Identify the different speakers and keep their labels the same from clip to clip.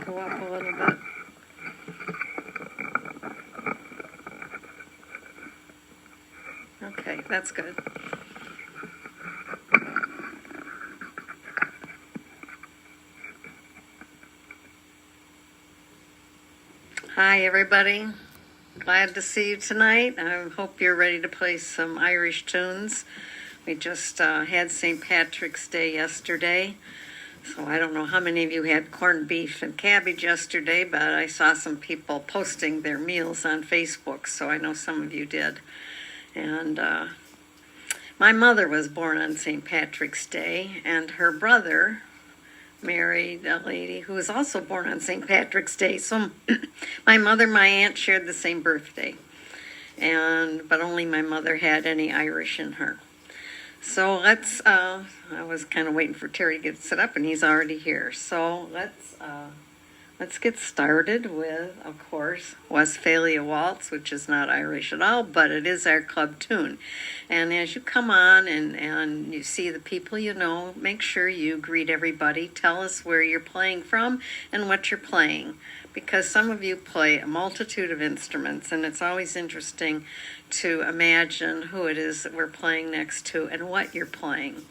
Speaker 1: go up a little bit. Okay, that's good. Hi, everybody. Glad to see you tonight. I hope you're ready to play some Irish tunes. We just had St. Patrick's Day yesterday, so I don't know how many of you had corned beef and cabbage yesterday, but I saw some people posting their meals on Facebook, so I know some of you did. And my mother was born on St. Patrick's Day, and her brother married a lady who was also born on St. Patrick's Day. So my mother, my aunt shared the same birthday, but only my mother had any Irish in her. So let's, I was kind of waiting for Terry to get set up, and he's already here. So let's get started with, of course, Westphalia Waltz, which is not Irish at all, but it is our club tune. And as you come on and you see the people you know, make sure you greet everybody. Tell us where you're playing from and what you're playing, because some of you play a multitude of instruments, and it's always interesting to imagine who it is that we're playing next to and what you're playing,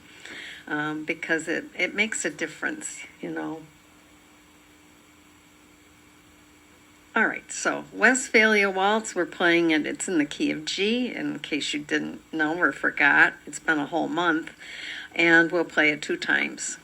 Speaker 1: because it makes a difference, you know. All right, so Westphalia Waltz, we're playing it. It's in the key of G, in case you didn't know or forgot. It's been a whole month, and we'll play it 2 times.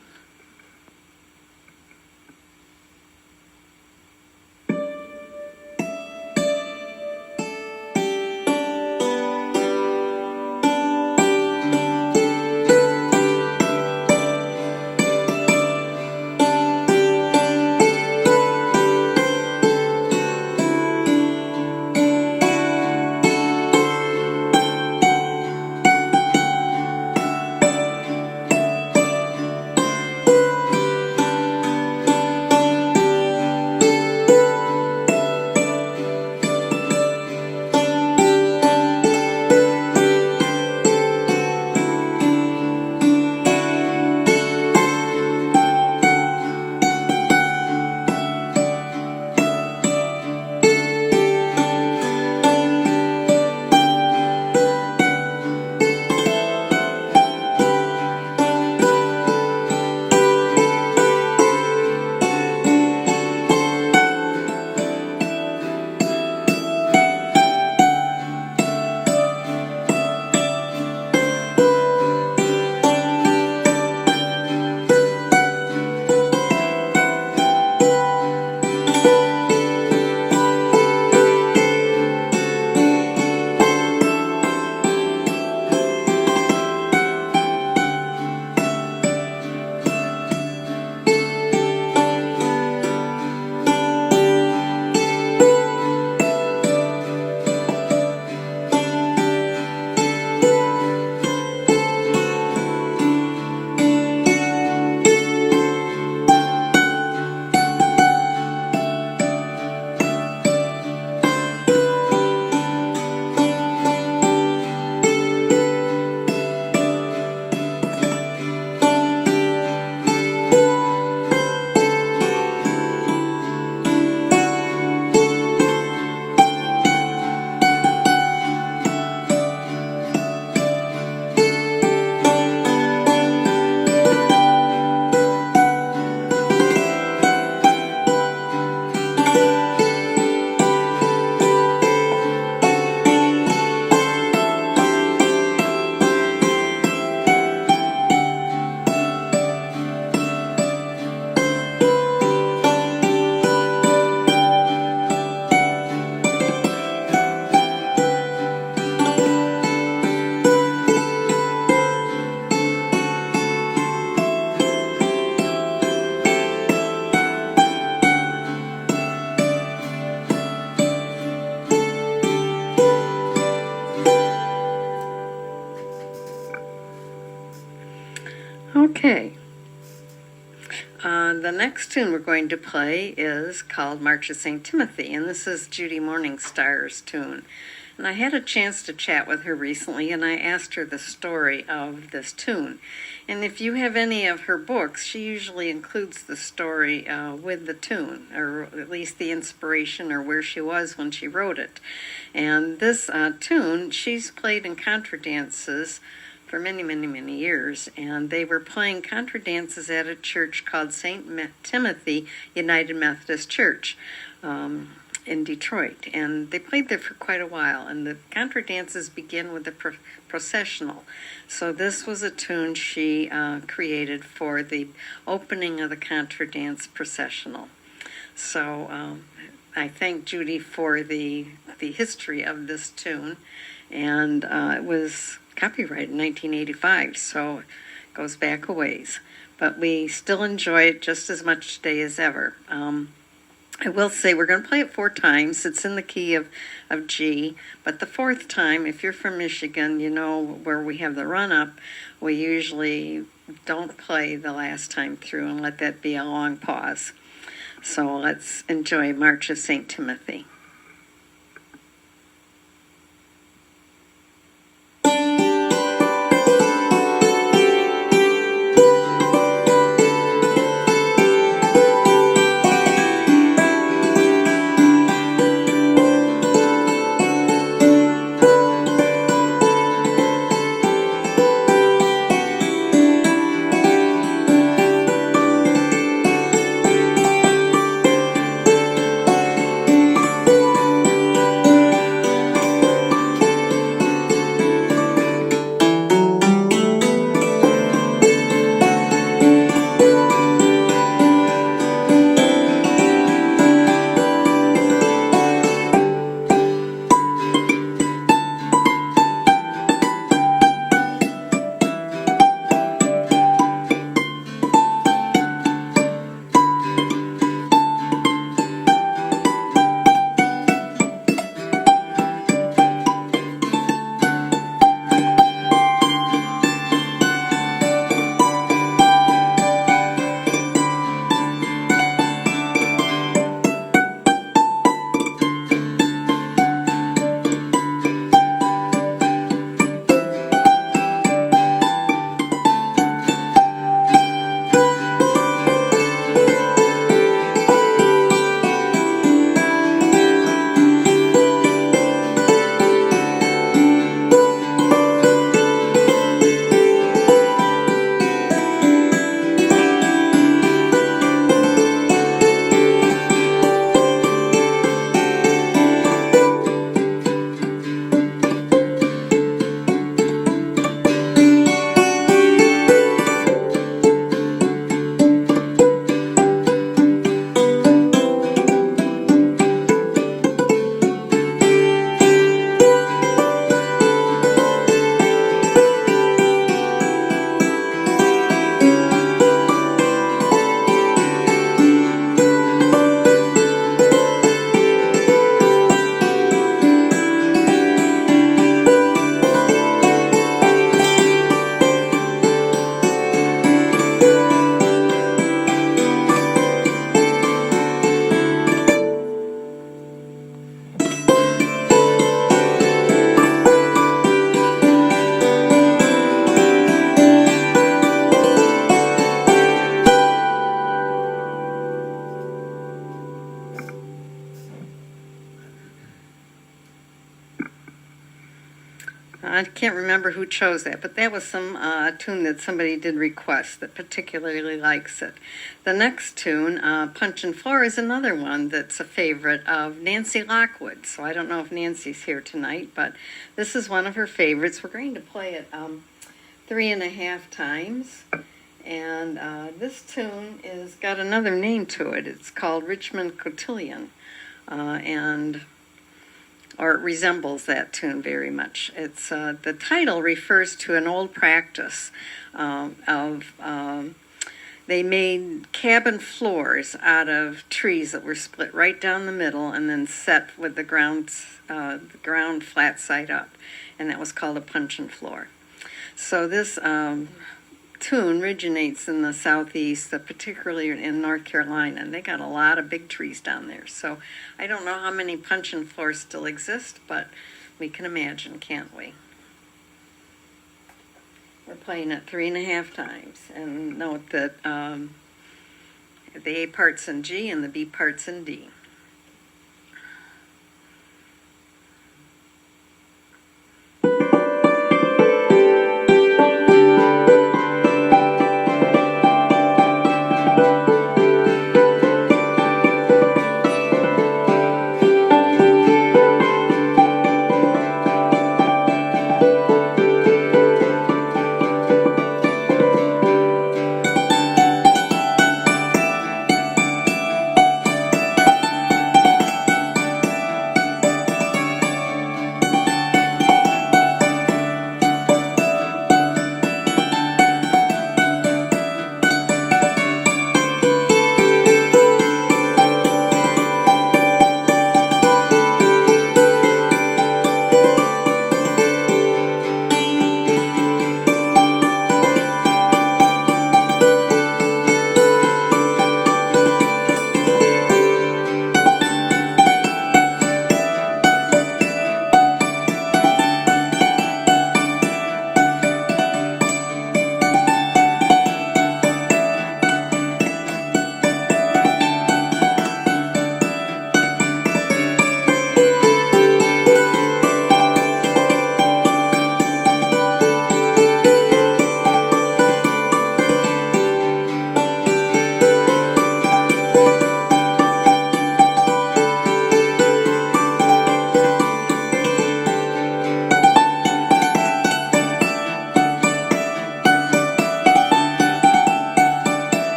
Speaker 1: Okay. The next tune we're going to play is called March of St. Timothy, and this is Judi Morningstar's tune. And I had a chance to chat with her recently, and I asked her the story of this tune. And if you have any of her books, she usually includes the story with the tune, or at least the inspiration or where she was when she wrote it. And this tune, she's played in contra dances for many, many, many years. And they were playing contra dances at a church called St. Timothy United Methodist Church. In Detroit, and they played there for quite a while, and the contra dances begin with the processional. So this was a tune she created for the opening of the contra dance processional. So I thank Judi for the history of this tune, and it was copyrighted in 1985, so it goes back a ways. But we still enjoy it just as much today as ever. I will say we're going to play it 4 times. It's in the key of G, but the 4th time, if you're from Michigan, you know where we have the run-up, we usually don't play the last time through and let that be a long pause. So let's enjoy March of St. Timothy. I can't remember who chose that, but that was some tune that somebody did request that particularly likes it. The next tune, Punch and Floor, is another one that's a favorite of Nancy Lockwood. So I don't know if Nancy's here tonight, but this is one of her favorites. We're going to play it 3.5 times. And this tune is got another name to it. It's called Richmond Cotillion, or it resembles that tune very much. It's the title refers to an old practice they made cabin floors out of trees that were split right down the middle and then set with the ground flat side up, and that was called a punch and floor. So this tune originates in the southeast, particularly in North Carolina, and they got a lot of big trees down there. So I don't know how many punch and floors still exist, but we can imagine, can't we? We're playing it 3.5 times, and note that the A part's in G and the B part's in D.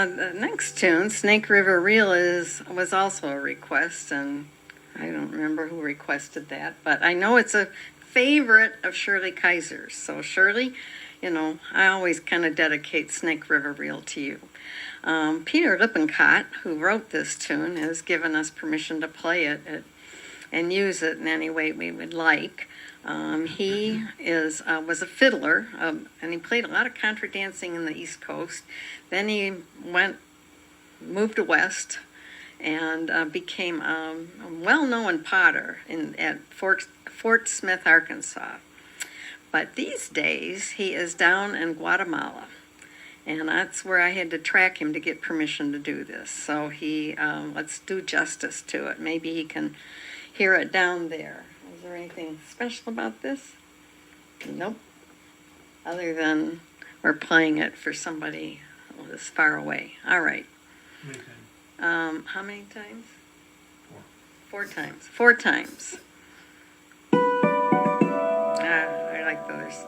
Speaker 1: The next tune, Snake River Reel, was also a request, and I don't remember who requested that, but I know it's a favorite of Shirley Kaiser's. So Shirley, I always kind of dedicate Snake River Reel to you. Peter Lippincott, who wrote this tune, has given us permission to play it and use it in any way we would like. He was a fiddler, and he played a lot of contra dancing in the East Coast. Then he moved west and became a well-known potter at Fort Smith, Arkansas. But these days, he is down in Guatemala, and that's where I had to track him to get permission to do this. So let's do justice to it. Maybe he can hear it down there. Is there anything special about this? Nope. Other than we're playing it for somebody this far away. All right. How many times? 4 times. 4 times. I like those.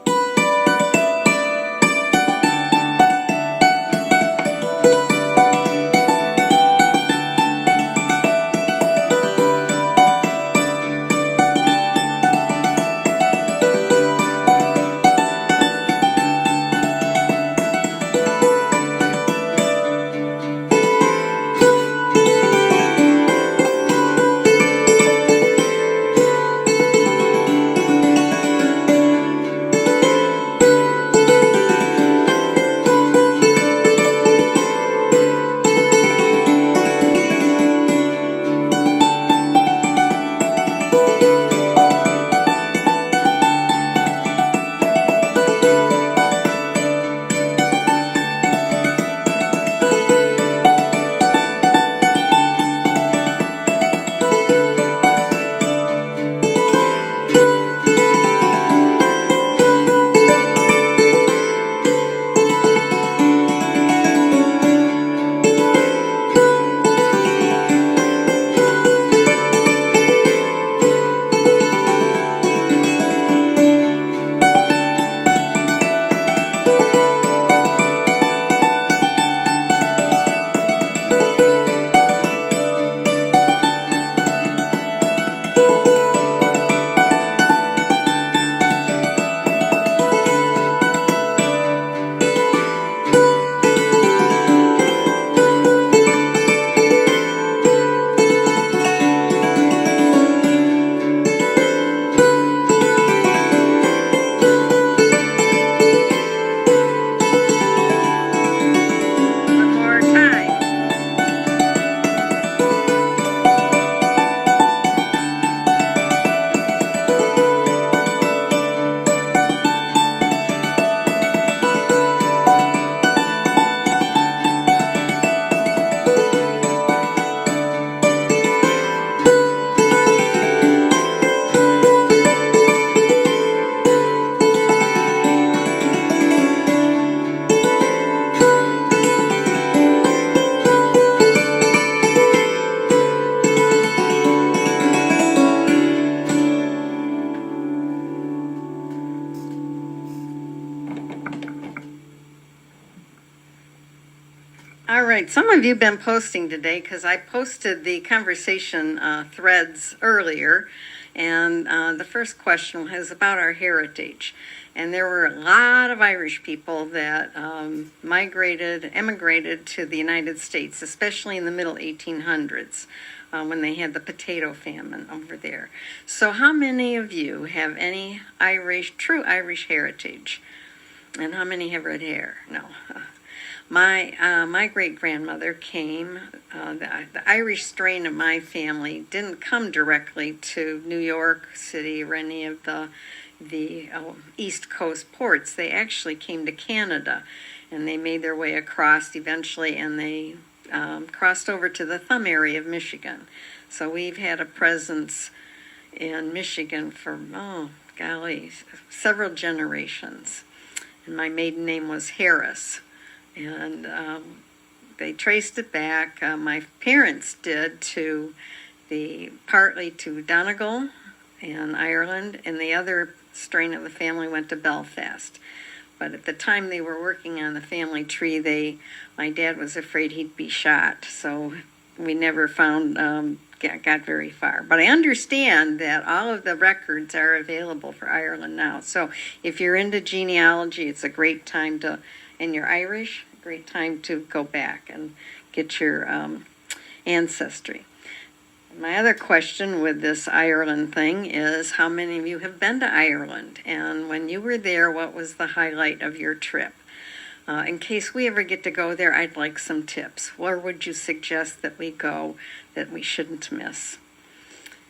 Speaker 1: All right, some of you have been posting today because I posted the conversation threads earlier, and the first question was about our heritage. And there were a lot of Irish people that emigrated to the United States, especially in the middle 1800s. When they had the potato famine over there. So how many of you have any true Irish heritage? And how many have red hair? No. My great-grandmother came, the Irish strain of my family didn't come directly to New York City or any of the East Coast ports. They actually came to Canada, and they made their way across eventually, and they crossed over to the thumb area of Michigan. So we've had a presence in Michigan for, several generations. And my maiden name was Harris. And they traced it back. My parents did partly to Donegal in Ireland, and the other strain of the family went to Belfast. But at the time they were working on the family tree, my dad was afraid he'd be shot, so we never got very far. But I understand that all of the records are available for Ireland now. So if you're into genealogy, it's a great time and you're Irish, a great time to go back and get your ancestry. My other question with this Ireland thing is, how many of you have been to Ireland? And when you were there, what was the highlight of your trip? In case we ever get to go there, I'd like some tips. Where would you suggest that we go that we shouldn't miss?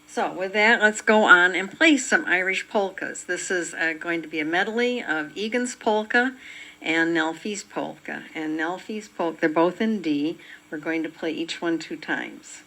Speaker 1: So with that, let's go on and play some Irish polkas. This is going to be a medley of Egan's polka and Nelfie's polka. And Nelfie's polka, they're both in D. We're going to play each one 2 times.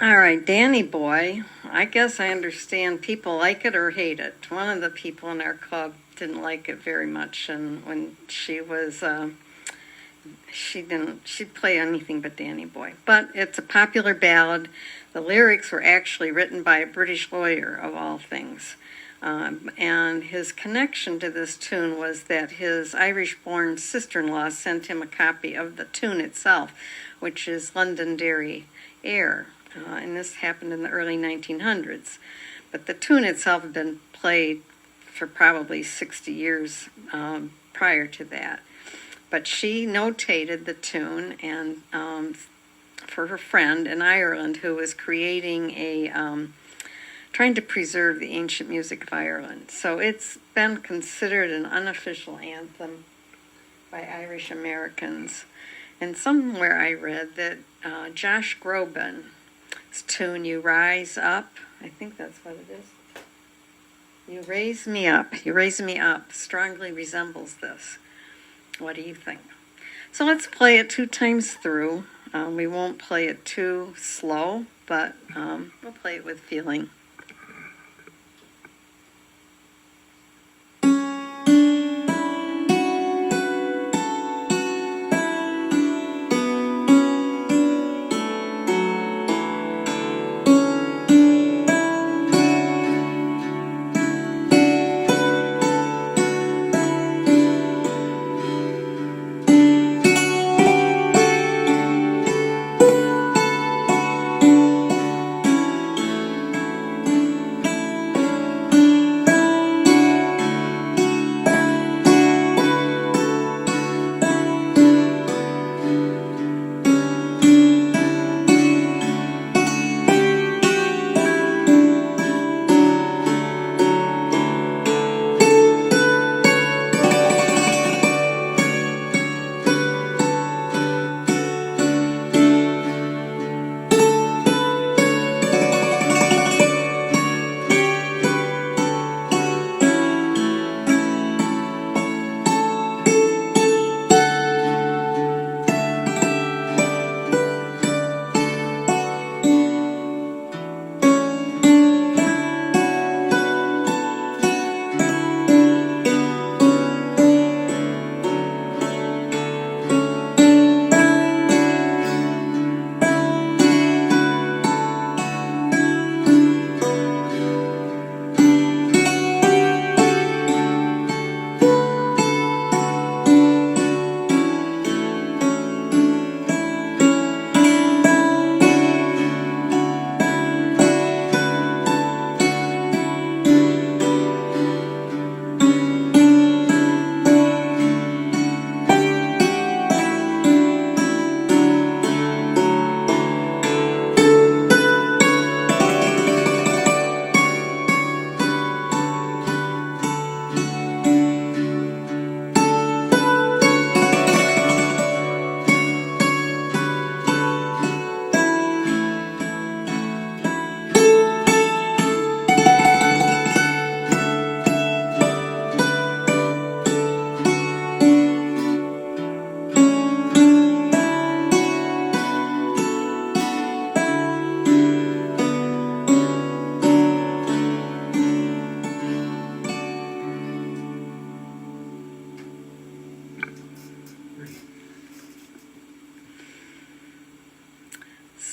Speaker 1: All right, Danny Boy, I guess I understand people like it or hate it. One of the people in our club didn't like it very much, and when she was she'd play anything but Danny Boy. But it's a popular ballad. The lyrics were actually written by a British lawyer, of all things. And his connection to this tune was that his Irish-born sister-in-law sent him a copy of the tune itself, which is Londonderry Air. And this happened in the early 1900s. But the tune itself had been played for probably 60 years prior to that. But she notated the tune and for her friend in Ireland who was creating trying to preserve the ancient music of Ireland. So it's been considered an unofficial anthem by Irish Americans. And somewhere I read that Josh Groban's tune, You Rise Up, I think that's what it is. You Raise Me Up, strongly resembles this. What do you think? So let's play it 2 times through. We won't play it too slow, but we'll play it with feeling.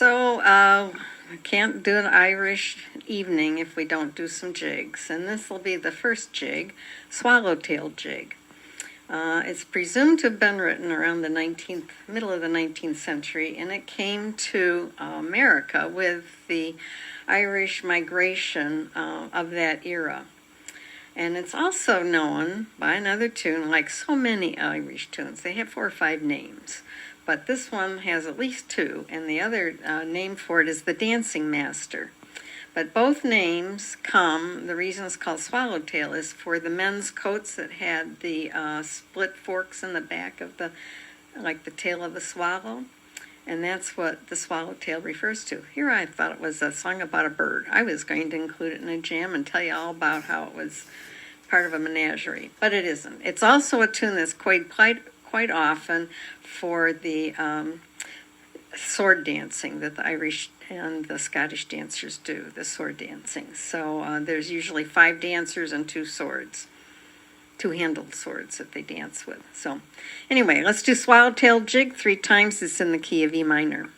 Speaker 1: So, I can't do an Irish evening if we don't do some jigs. And this will be the first jig, Swallowtail Jig. It's presumed to have been written around the middle of the 19th century, and it came to America with the Irish migration of that era. And it's also known by another tune, like so many Irish tunes. They have 4 or 5 names, but this one has at least 2, and the other name for it is the Dancing Master. But both names the reason it's called Swallowtail is for the men's coats that had the split forks in the back of like the tail of a swallow. And that's what the swallowtail refers to. Here I thought it was a song about a bird. I was going to include it in a jam and tell you all about how it was part of a menagerie, but it isn't. It's also a tune that's quite often for the sword dancing that the Irish and the Scottish dancers do, the sword dancing. So there's usually 5 dancers and 2 swords. two-handled swords that they dance with. So anyway, let's do Swallowtail Jig 3 times. It's in the key of E minor.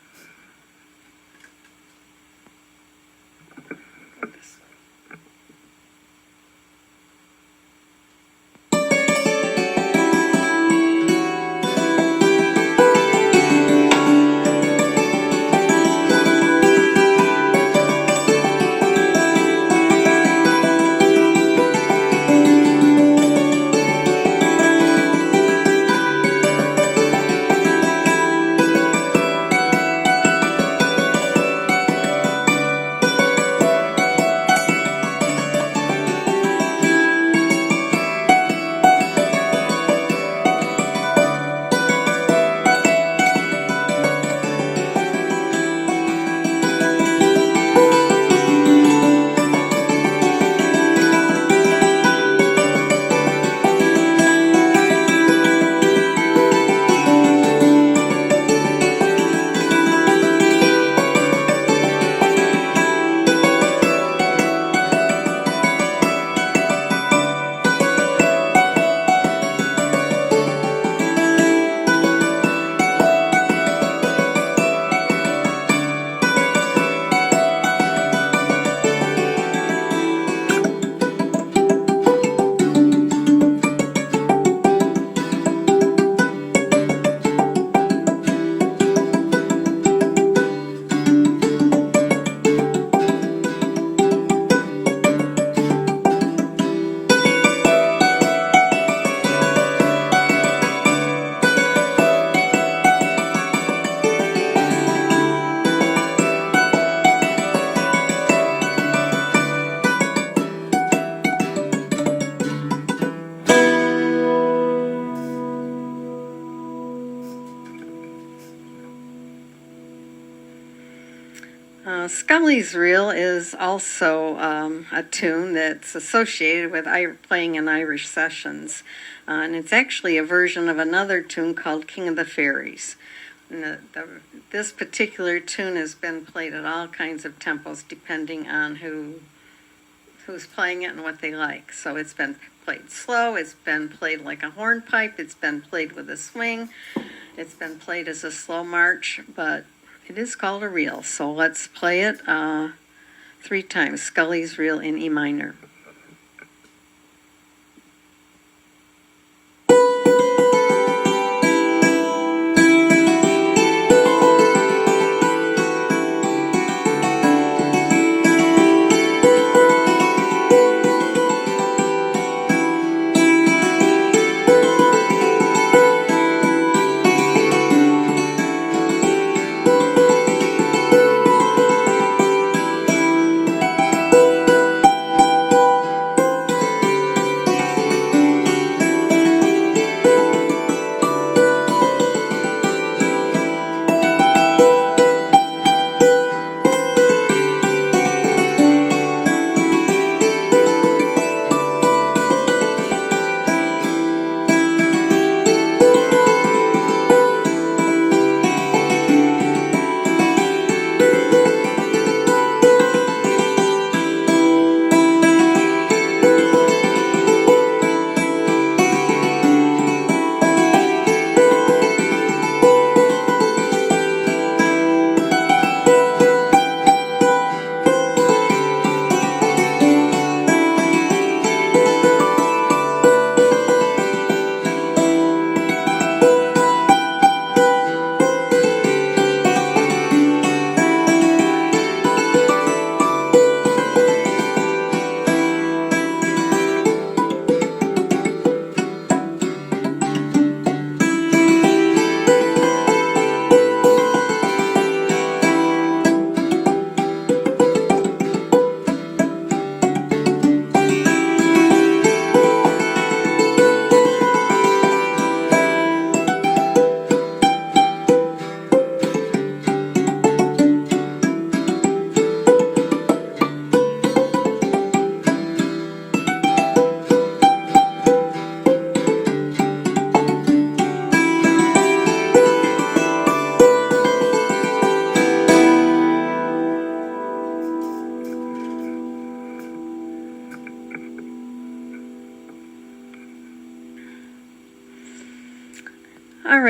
Speaker 1: Scully's Reel is also a tune that's associated with playing in Irish sessions. And it's actually a version of another tune called King of the Fairies. And this particular tune has been played at all kinds of tempos depending on who's playing it and what they like. So it's been played slow, it's been played like a hornpipe, it's been played with a swing, it's been played as a slow march, but it is called a reel, so let's play it 3 times. Scully's Reel in E minor.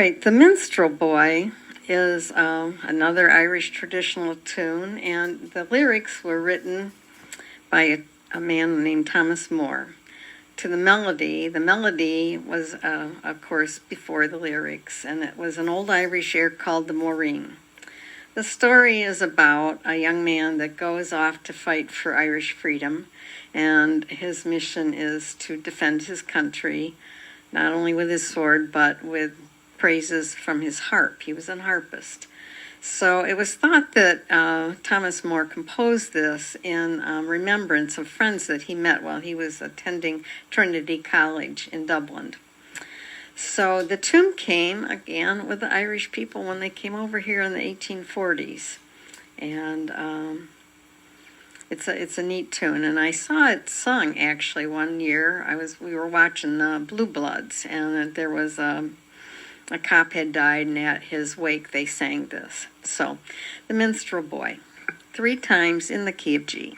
Speaker 1: right, the Minstrel Boy is another Irish traditional tune, and the lyrics were written by a man named Thomas Moore. To the melody was, of course, before the lyrics, and it was an old Irish air called the Maureen. The story is about a young man that goes off to fight for Irish freedom, and his mission is to defend his country, not only with his sword, but with praises from his harp. He was an harpist. So it was thought that Thomas Moore composed this in remembrance of friends that he met while he was attending Trinity College in Dublin. So the tune came, again, with the Irish people when they came over here in the 1840s. And it's a neat tune. And I saw it sung, actually, one year. We were watching Blue Bloods, and there was a cop had died, and at his wake they sang this. So, the Minstrel Boy, 3 times in the key of G.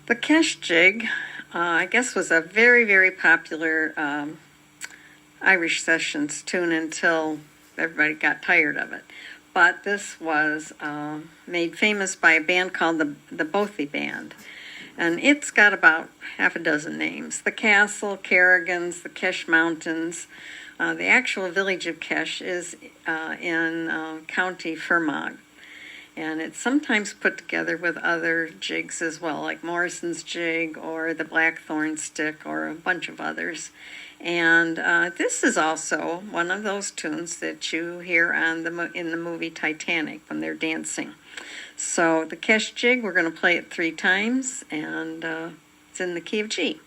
Speaker 1: The Kesh Jig, I guess, was a very, very popular Irish sessions tune until everybody got tired of it. But this was made famous by a band called the Bothy Band. And it's got about half a dozen names. The Castle, Carrigans, the Kesh Mountains. The actual village of Kesh is in County Fermanagh. And it's sometimes put together with other jigs as well, like Morrison's Jig or the Blackthorn Stick or a bunch of others. And this is also one of those tunes that you hear on in the movie Titanic when they're dancing. So the Kesh Jig, we're going to play it 3 times, and it's in the key of G.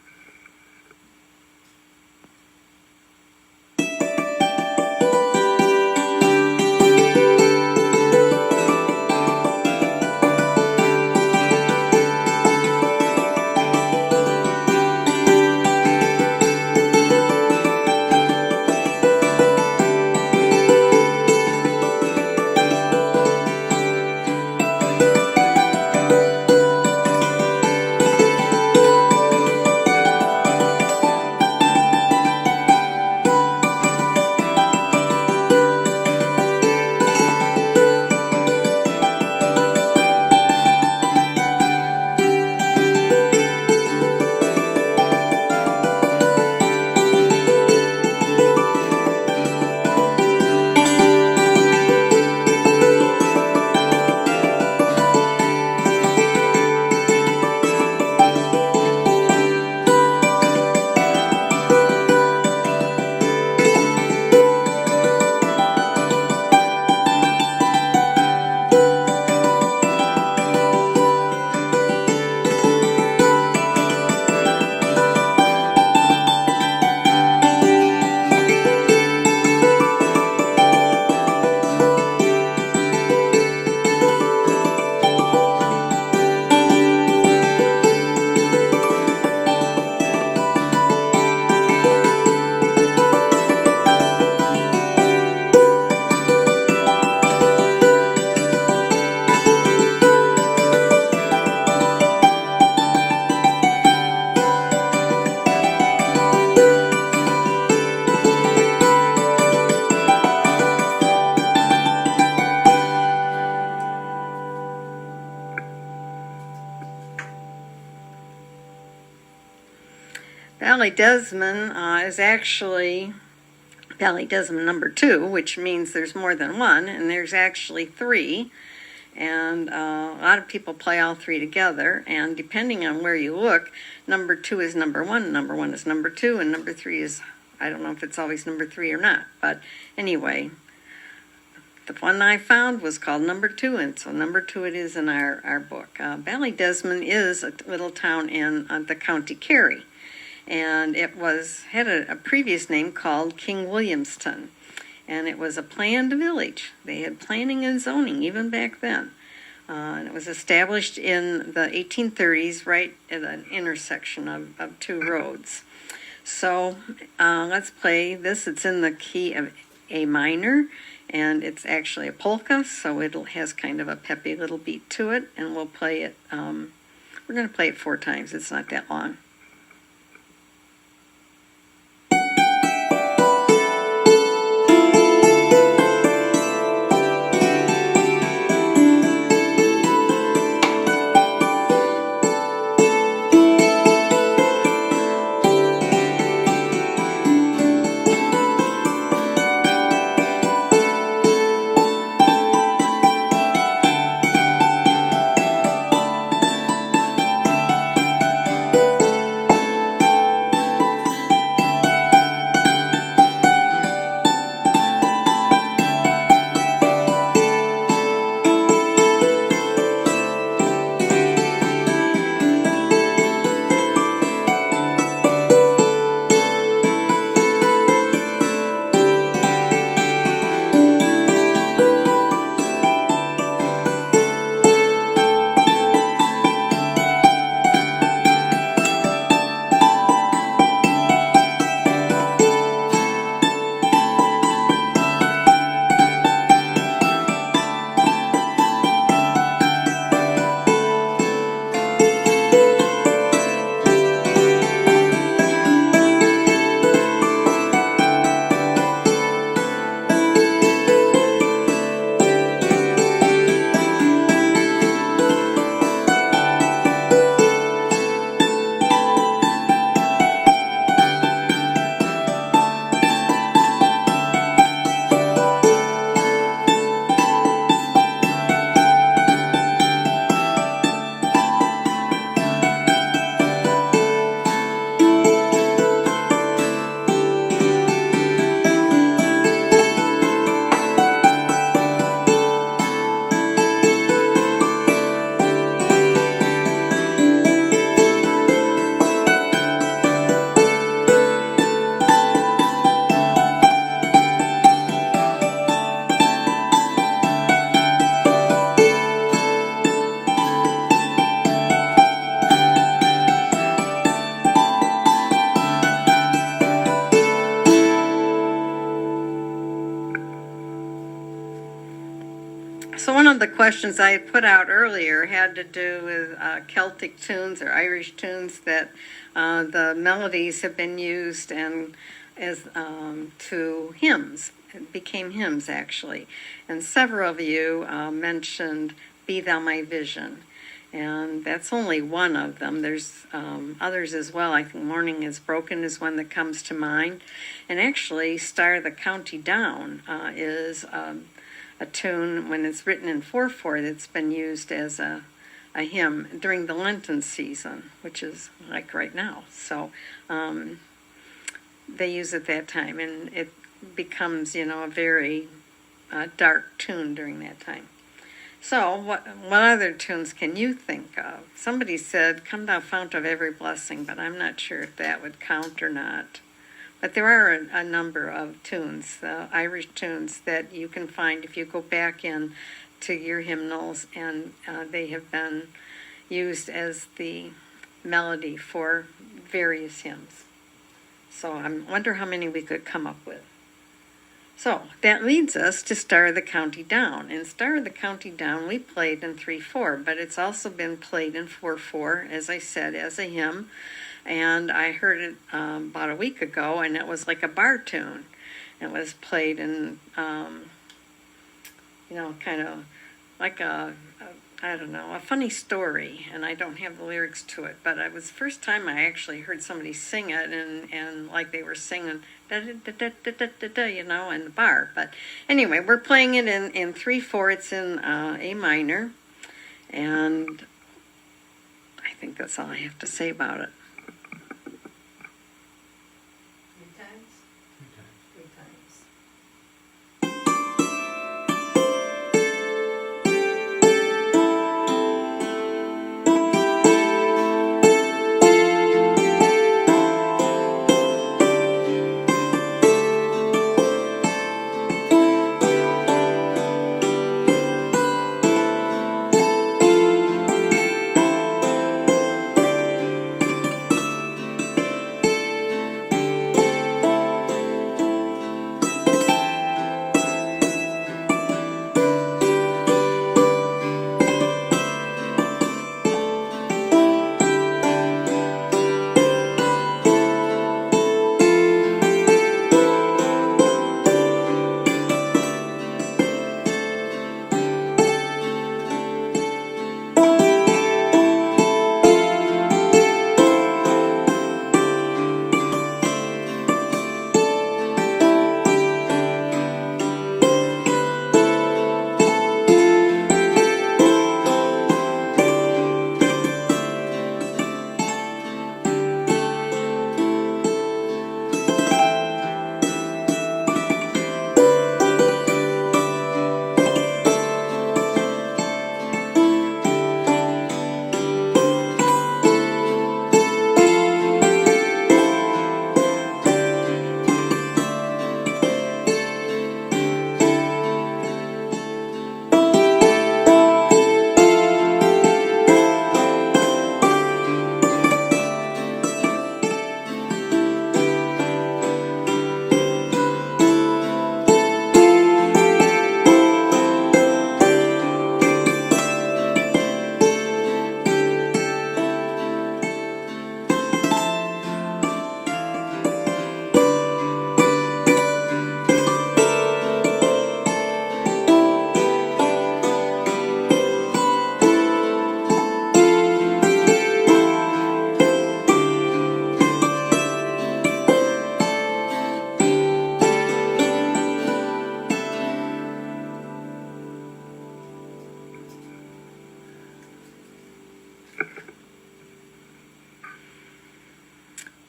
Speaker 1: Ballydesman is actually Ballydesman number 2, which means there's more than one, and there's actually 3. And a lot of people play all 3 together, and depending on where you look, number 2 is number 1, number 1 is number 2, and number 3 is, I don't know if it's always number 3 or not, but anyway, the one I found was called number 2, and so number 2 it is in our book. Ballydesman is a little town in the County Kerry, and it had a previous name called King Williamston. And it was a planned village. They had planning and zoning even back then. And it was established in the 1830s right at an intersection of 2 roads. So let's play this. It's in the key of A minor, and it's actually a polka, so it has kind of a peppy little beat to it. And we'll play it, we're going to play it 4 times. It's not that long. So one of the questions I put out earlier had to do with Celtic tunes or Irish tunes that the melodies have been used and as to hymns. It became hymns actually, and several of you mentioned "Be Thou My Vision," and that's only one of them. There's others as well. I think "Morning Is Broken" is one that comes to mind, and actually "Star the County Down" is a tune when it's written in 4/4 that's been used as a hymn during the Lenten season, which is like right now. So they use it that time, and it becomes, a very dark tune during that time. So what other tunes can you think of? Somebody said, "Come Thou Fount of Every Blessing," but I'm not sure if that would count or not. But there are a number of tunes, Irish tunes, that you can find if you go back in to your hymnals, and they have been used as the melody for various hymns. So I wonder how many we could come up with. So that leads us to "Star the County Down." And "Star the County Down" we played in 3/4, but it's also been played in 4/4, as I said, as a hymn. And I heard it about a week ago, and it was like a bar tune. It was played in, kind of like a I don't know, a funny story, and I don't have the lyrics to it, but it was the first time I actually heard somebody sing it, and like they were singing da da da da da da da, da, you know, in the bar. But anyway, we're playing it in 3/4. It's in A minor, and I think that's all I have to say about it.
Speaker 2: Three times? Three times.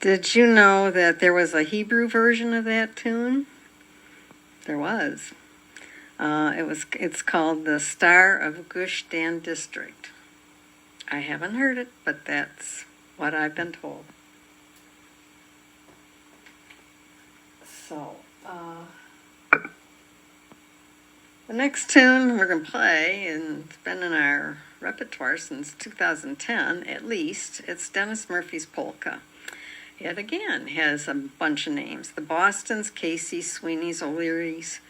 Speaker 1: Did you know that there was a Hebrew version of that tune? There was. It's called The Star of Gush Dan District. I haven't heard it, but that's what I've been told. So, the next tune we're going to play, and it's been in our repertoire since 2010 at least, it's Dennis Murphy's Polka. It again has a bunch of names. The Bostons, Casey's, Sweeney's, O'Leary's,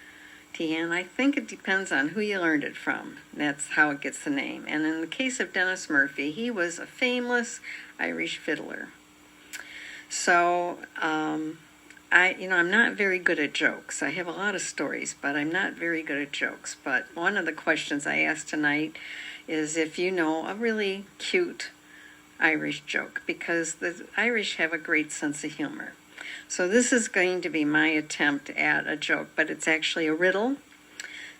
Speaker 1: Tian. I think it depends on who you learned it from. That's how it gets the name. And in the case of Dennis Murphy, he was a famous Irish fiddler. So, I'm not very good at jokes. I have a lot of stories, but I'm not very good at jokes. But one of the questions I asked tonight is if you know a really cute Irish joke, because the Irish have a great sense of humor. So this is going to be my attempt at a joke, but it's actually a riddle.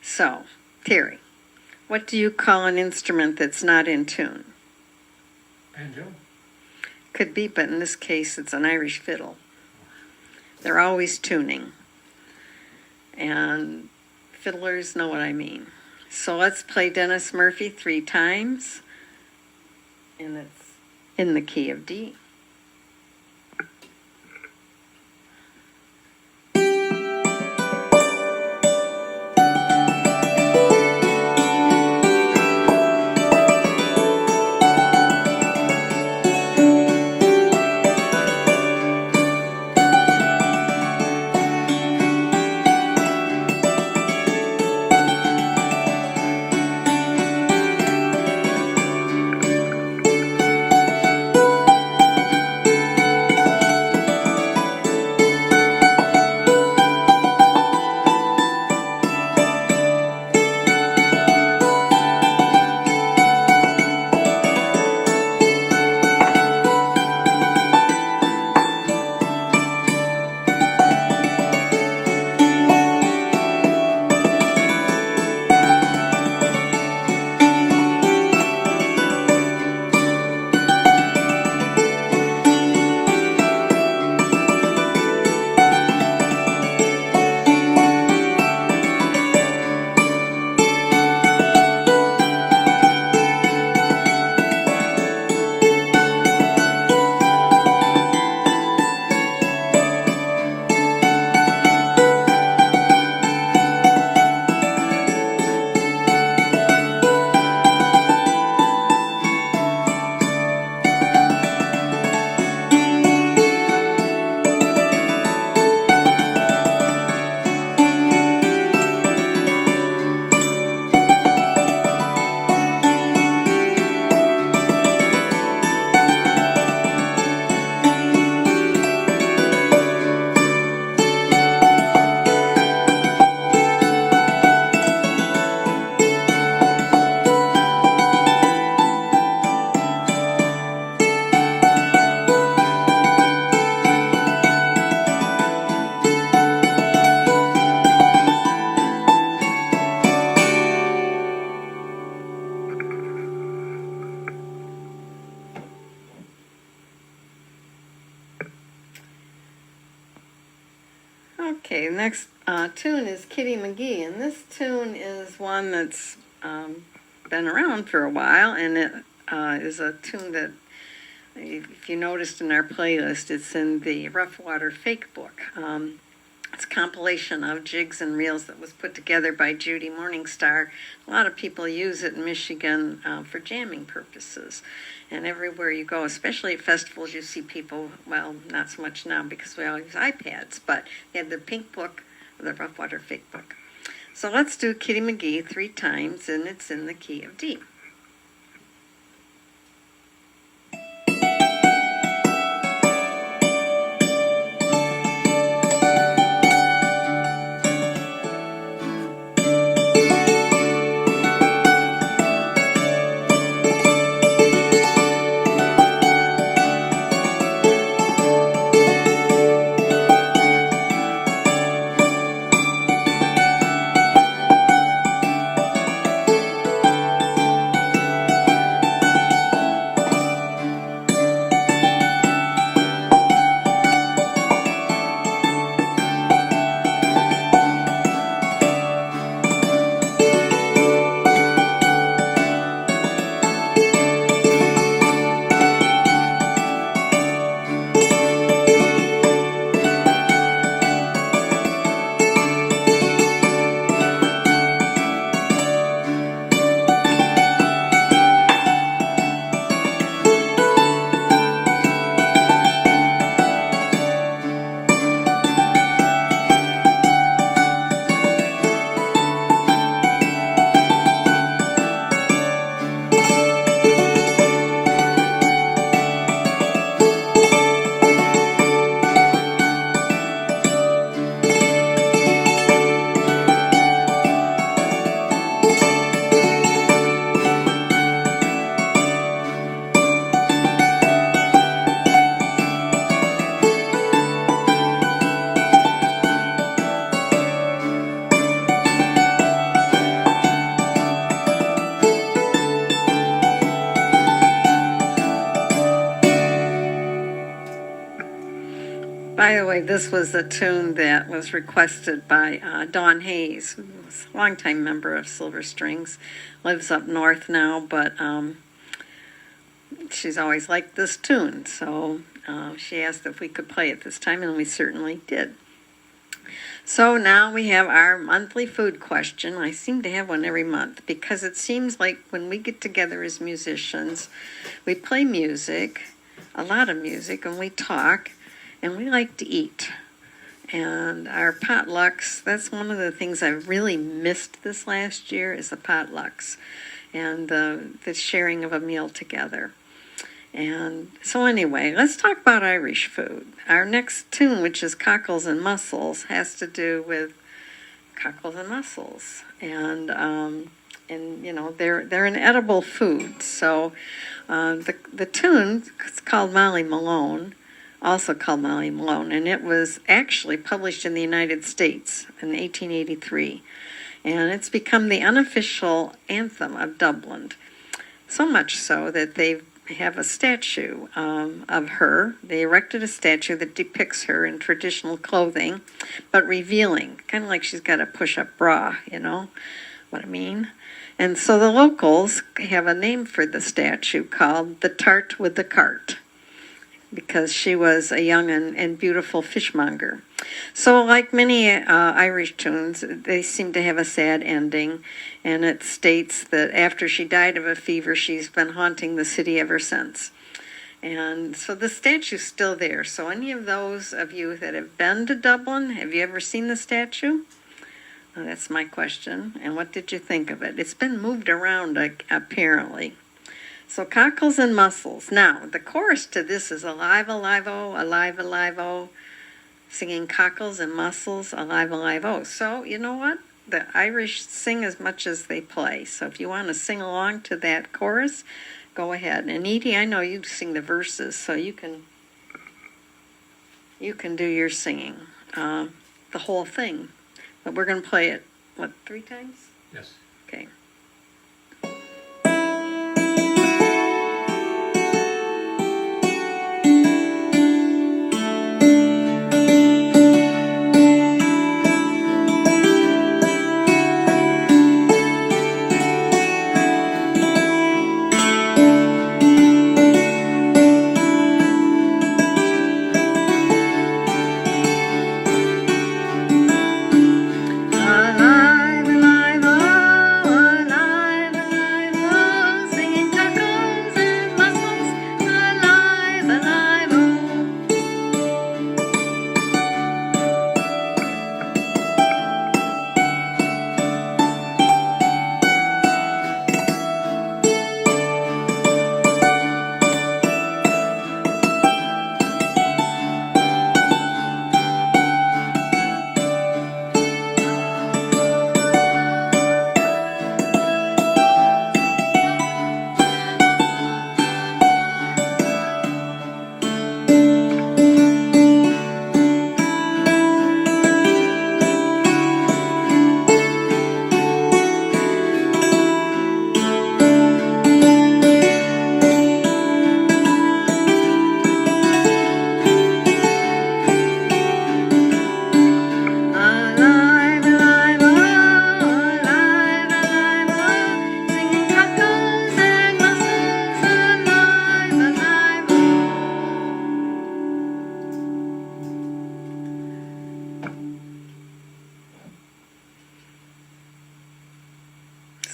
Speaker 1: So, Terry, what do you call an instrument that's not in tune?
Speaker 3: Banjo?
Speaker 1: Could be, but in this case, it's an Irish fiddle. They're always tuning. And fiddlers know what I mean. So let's play Dennis Murphy 3 times. And it's in the key of D. Okay, next tune is Kitty Mcgee, and this tune is one that's been around for a while, and it is a tune that, if you noticed in our playlist, it's in the Rough Water Fake Book. It's a compilation of jigs and reels that was put together by Judi Morningstar. A lot of people use it in Michigan for jamming purposes. And everywhere you go, especially at festivals, you see people, well, not so much now because we all use iPads, but they have the pink book, the Rough Water Fake Book. So let's do Kitty Mcgee 3 times, and it's in the key of D. By the way, this was a tune that was requested by Dawn Hayes, who was a longtime member of Silver Strings, lives up north now, but she's always liked this tune, so she asked if we could play it this time, and we certainly did. So now we have our monthly food question. I seem to have one every month because it seems like when we get together as musicians, we play music, a lot of music, and we talk, and we like to eat. And our potlucks, that's one of the things I really missed this last year, is the potlucks and the sharing of a meal together. And so anyway, let's talk about Irish food. Our next tune, which is Cockles and Mussels, has to do with cockles and mussels. And you know, they're an edible food. So the tune is called Molly Malone, also called Molly Malone, and it was actually published in the United States in 1883. And it's become the unofficial anthem of Dublin. So much so that they have a statue of her. They erected a statue that depicts her in traditional clothing, but revealing, kind of like she's got a push-up bra, you know what I mean? And so the locals have a name for the statue called the Tart with the Cart, because she was a young and beautiful fishmonger. So like many Irish tunes, they seem to have a sad ending, and it states that after she died of a fever, she's been haunting the city ever since. And so the statue's still there. So any of those of you that have been to Dublin, have you ever seen the statue? Well, that's my question. And what did you think of it? It's been moved around, apparently. So Cockles and Mussels. Now, the chorus to this is alive, alive-o, alive, alive-o, singing Cockles and Mussels, alive, alive-o. So, you know what? The Irish sing as much as they play. So if you want to sing along to that chorus, go ahead. And Edie, I know you sing the verses, so you can do your singing, the whole thing. But we're going to play it, what, 3 times?
Speaker 3: Yes.
Speaker 1: Okay.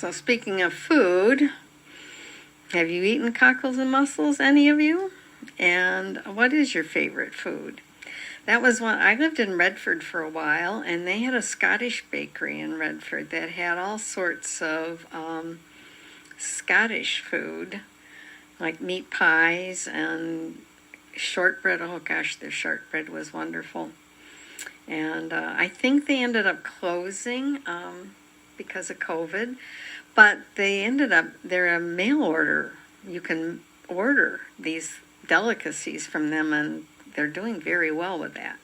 Speaker 1: So speaking of food, have you eaten cockles and mussels, any of you? And what is your favorite food? That was one, I lived in Redford for a while, and they had a Scottish bakery in Redford that had all sorts of Scottish food, like meat pies and shortbread. Oh gosh, their shortbread was wonderful. And I think they ended up closing because of COVID, but they're a mail order. You can order these delicacies from them, and they're doing very well with that.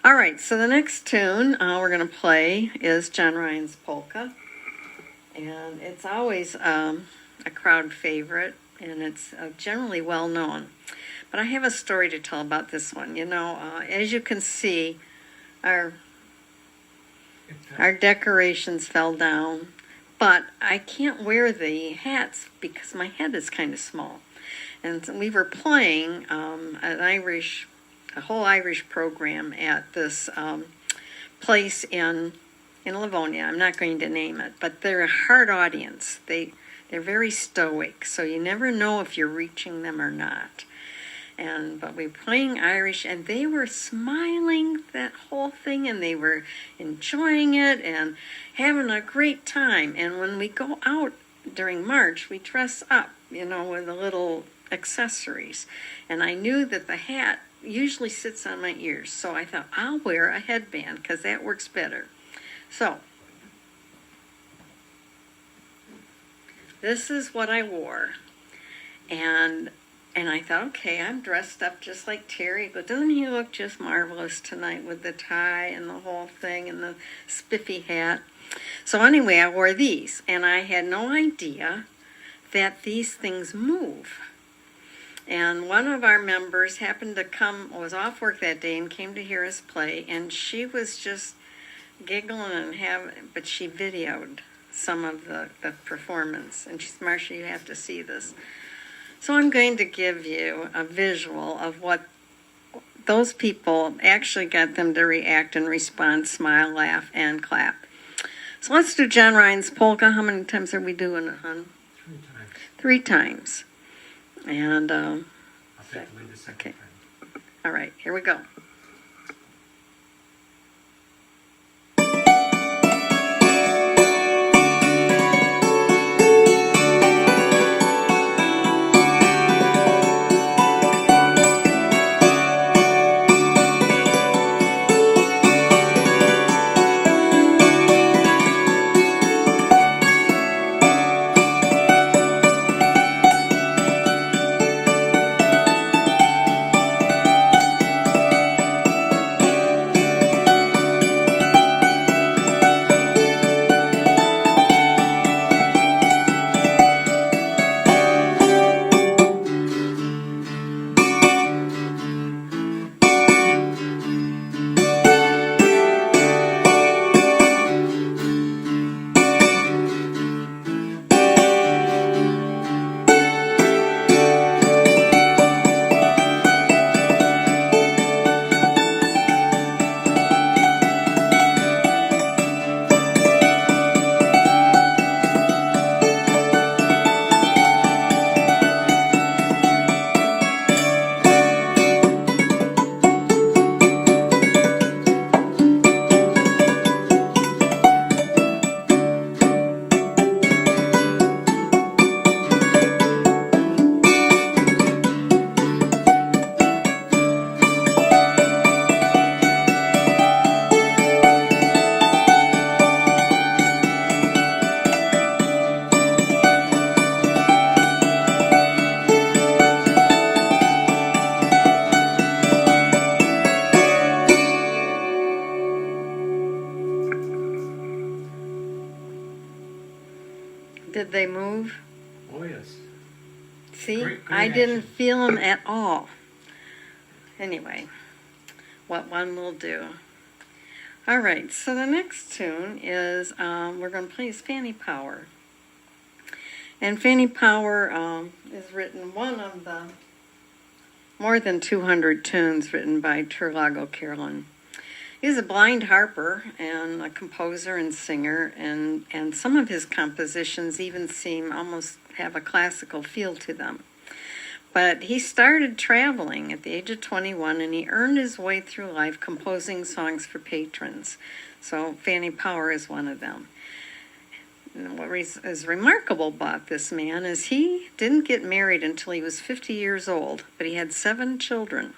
Speaker 1: All right, so the next tune we're going to play is John Ryan's Polka. And it's always a crowd favorite, and it's generally well known. But I have a story to tell about this one. You know, as you can see, our decorations fell down, but I can't wear the hats because my head is kind of small. And we were playing a whole Irish program at this place in Livonia. I'm not going to name it, but they're a hard audience. They're very stoic, so you never know if you're reaching them or not. But we were playing Irish, and they were smiling that whole thing, and they were enjoying it and having a great time. And when we go out during March, we dress up, you know, with the little accessories. And I knew that the hat usually sits on my ears, so I thought I'll wear a headband because that works better. So this is what I wore, and I thought, okay, I'm dressed up just like Terry, but doesn't he look just marvelous tonight with the tie and the whole thing and the spiffy hat? So anyway, I wore these, and I had no idea that these things move. And one of our members happened to was off work that day and came to hear us play, and she was just giggling but she videoed some of the performance, and she said, Marcia, you have to see this. So I'm going to give you a visual of what those people actually got them to react and respond, smile, laugh, and clap. So let's do John Ryan's Polka. How many times are we doing it, hon?
Speaker 3: 3 times.
Speaker 1: 3 times. And,
Speaker 3: I'll take the lead the second
Speaker 1: okay.
Speaker 3: time.
Speaker 1: All right, here we go. Did they move?
Speaker 3: Oh, yes.
Speaker 1: See,
Speaker 3: Great
Speaker 1: I didn't
Speaker 3: action.
Speaker 1: feel them at all. Anyway, what one will do. All right, so the next tune is, we're going to play is Fanny Power. And Fanny Power is written, one of the more than 200 tunes written by Turlago Carolyn. He's a blind harper and a composer and singer, and some of his compositions even seem almost have a classical feel to them. But he started traveling at the age of 21, and he earned his way through life composing songs for patrons. So Fanny Power is one of them. And what is remarkable about this man is he didn't get married until he was 50 years old, but he had 7 children.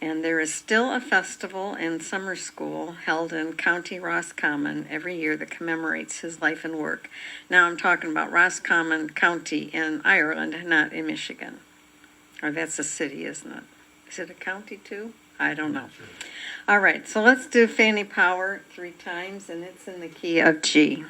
Speaker 1: And there is still a festival and summer school held in County Roscommon every year that commemorates his life and work. Now I'm talking about Roscommon County in Ireland, not in Michigan. Or that's a city, isn't it? Is it a county too? I don't know.
Speaker 3: Sure.
Speaker 1: All right, so let's do Fanny Power 3 times, and it's in the key of G.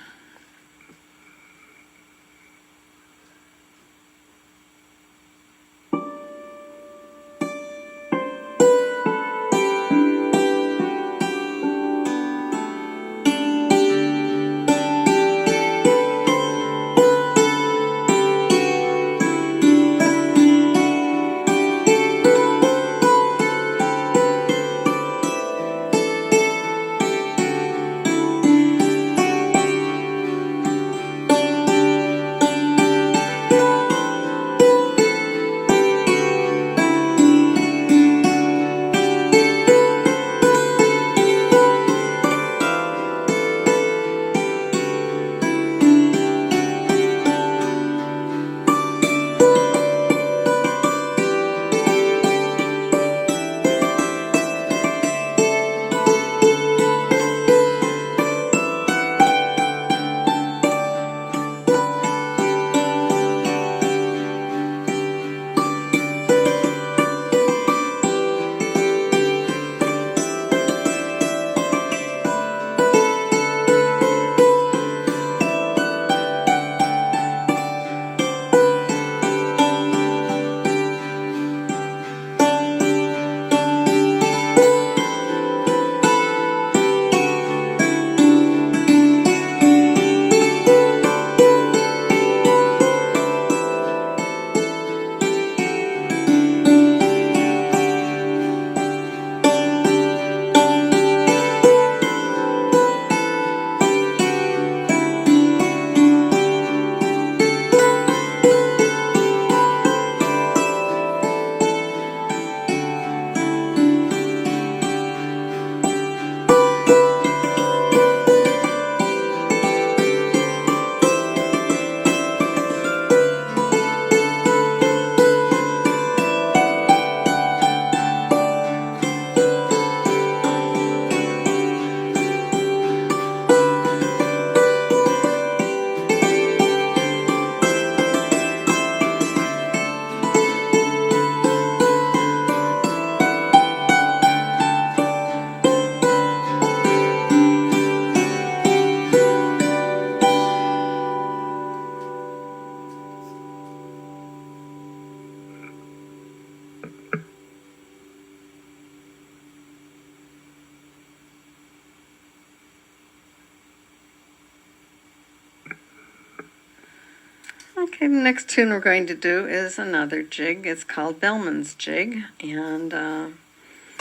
Speaker 1: Okay, the next tune we're going to do is another jig. It's called Bellman's Jig, and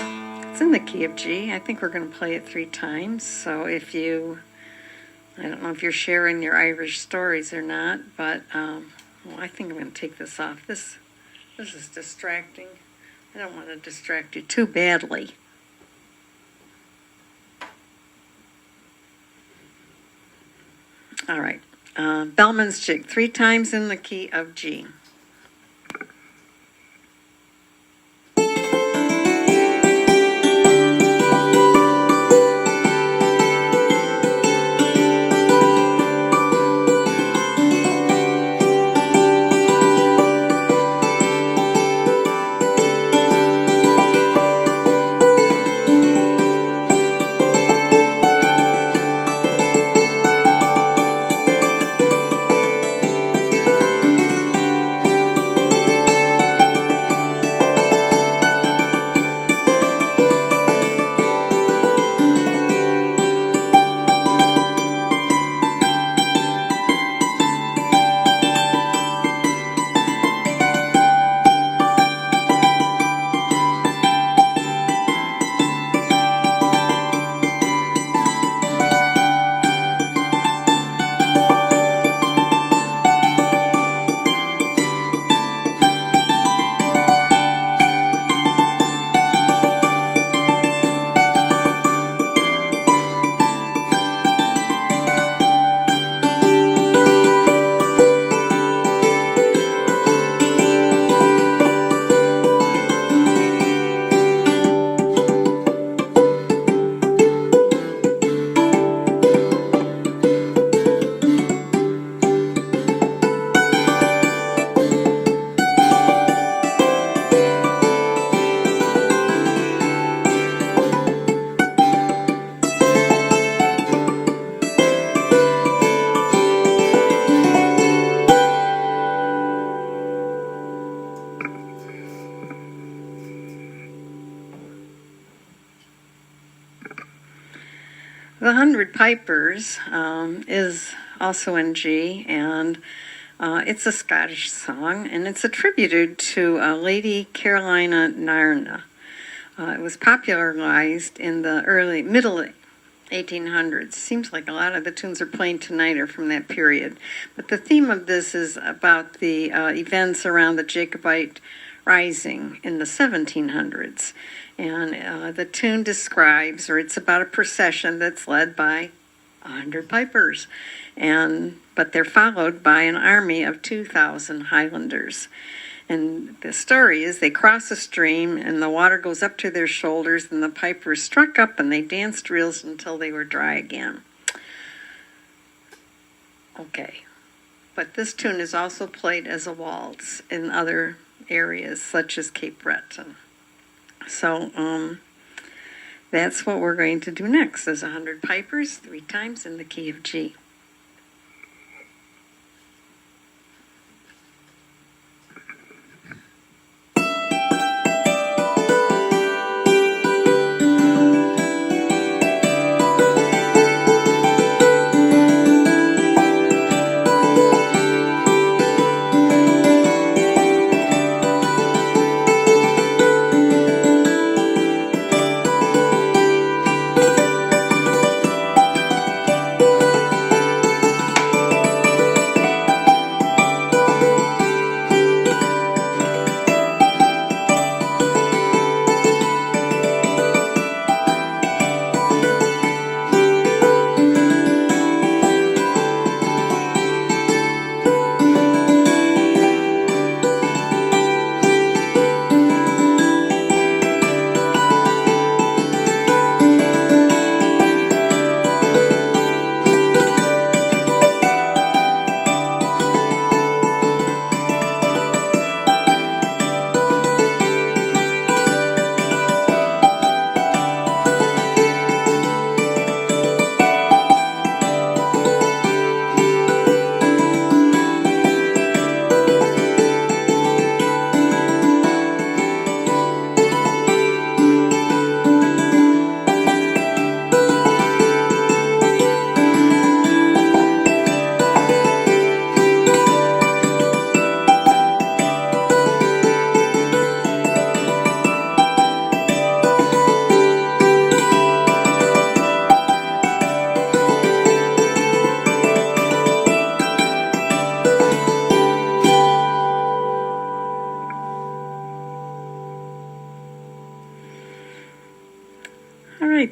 Speaker 1: it's in the key of G. I think we're going to play it 3 times. So I don't know if you're sharing your Irish stories or not, but well, I think I'm going to take this off. This is distracting. I don't want to distract you too badly. All right. Bellman's Jig, 3 times in the key of G. The Hundred Pipers is also in G, and it's a Scottish song, and it's attributed to Lady Carolina Narna. It was popularized in the middle 1800s. Seems like a lot of the tunes are playing tonight are from that period. But the theme of this is about the events around the Jacobite Rising in the 1700s. And the tune describes, or it's about a procession that's led by 100 pipers. But they're followed by an army of 2,000 Highlanders. And the story is they cross a stream and the water goes up to their shoulders and the pipers struck up and they danced reels until they were dry again. Okay. But this tune is also played as a waltz in other areas such as Cape Breton. So that's what we're going to do next is 100 pipers 3 times in the key of G.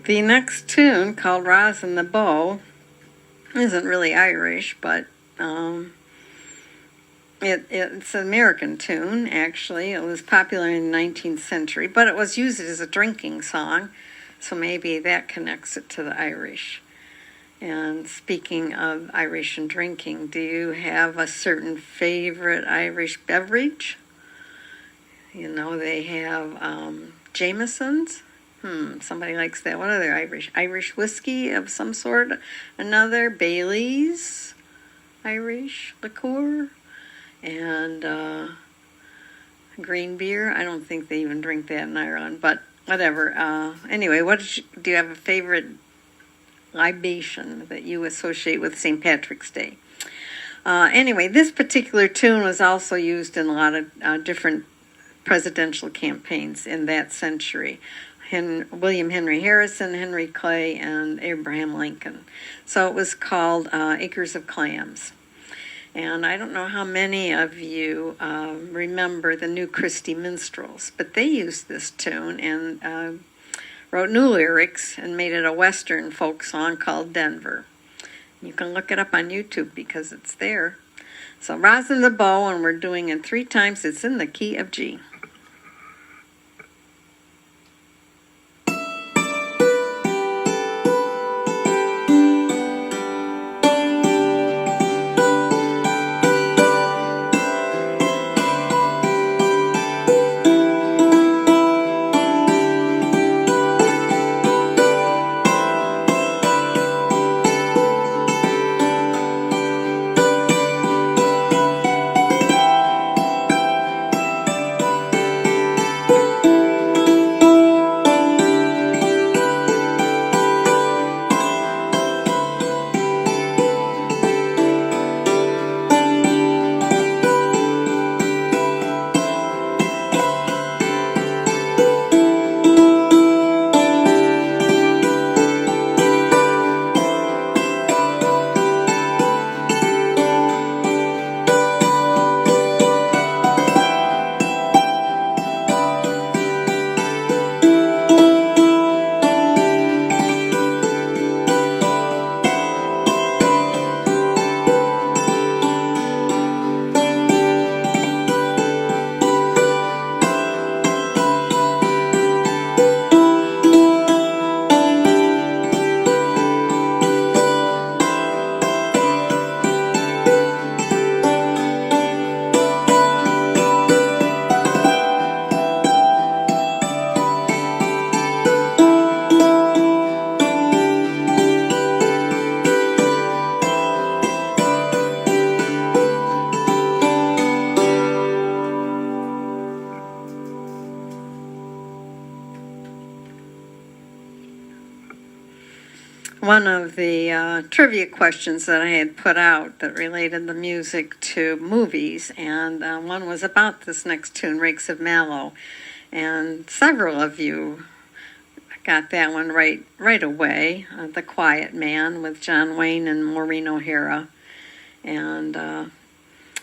Speaker 1: The next tune, called Rosin the Bow, isn't really Irish, but it's an American tune, actually. It was popular in the 19th century, but it was used as a drinking song, so maybe that connects it to the Irish. And speaking of Irish and drinking, do you have a certain favorite Irish beverage? You know, they have Jameson's. Somebody likes that. What other Irish whiskey of some sort? Another Bailey's Irish liqueur. And green beer. I don't think they even drink that in Ireland, but whatever. Anyway, do you have a favorite libation that you associate with St. Patrick's Day? Anyway, this particular tune was also used in a lot of different presidential campaigns in that century. William Henry Harrison, Henry Clay, and Abraham Lincoln. So it was called Acres of Clams. And I don't know how many of you remember the New Christie Minstrels, but they used this tune and wrote new lyrics and made it a Western folk song called Denver. You can look it up on YouTube because it's there. So Rosin the Bow, and we're doing it 3 times. It's in the key of G. one of the trivia questions that I had put out that related the music to movies, and one was about this next tune, Rakes of Mallow, and several of you got that one right away. The Quiet Man with John Wayne and Maureen O'Hara, and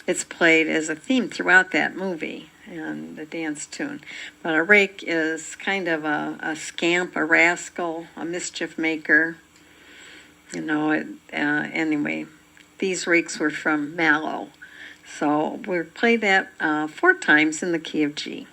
Speaker 1: it's played as a theme throughout that movie and the dance tune. But a rake is kind of a scamp, a rascal, a mischief maker. You know, anyway, these rakes were from Mallow. So we'll play that 4 times in the key of G.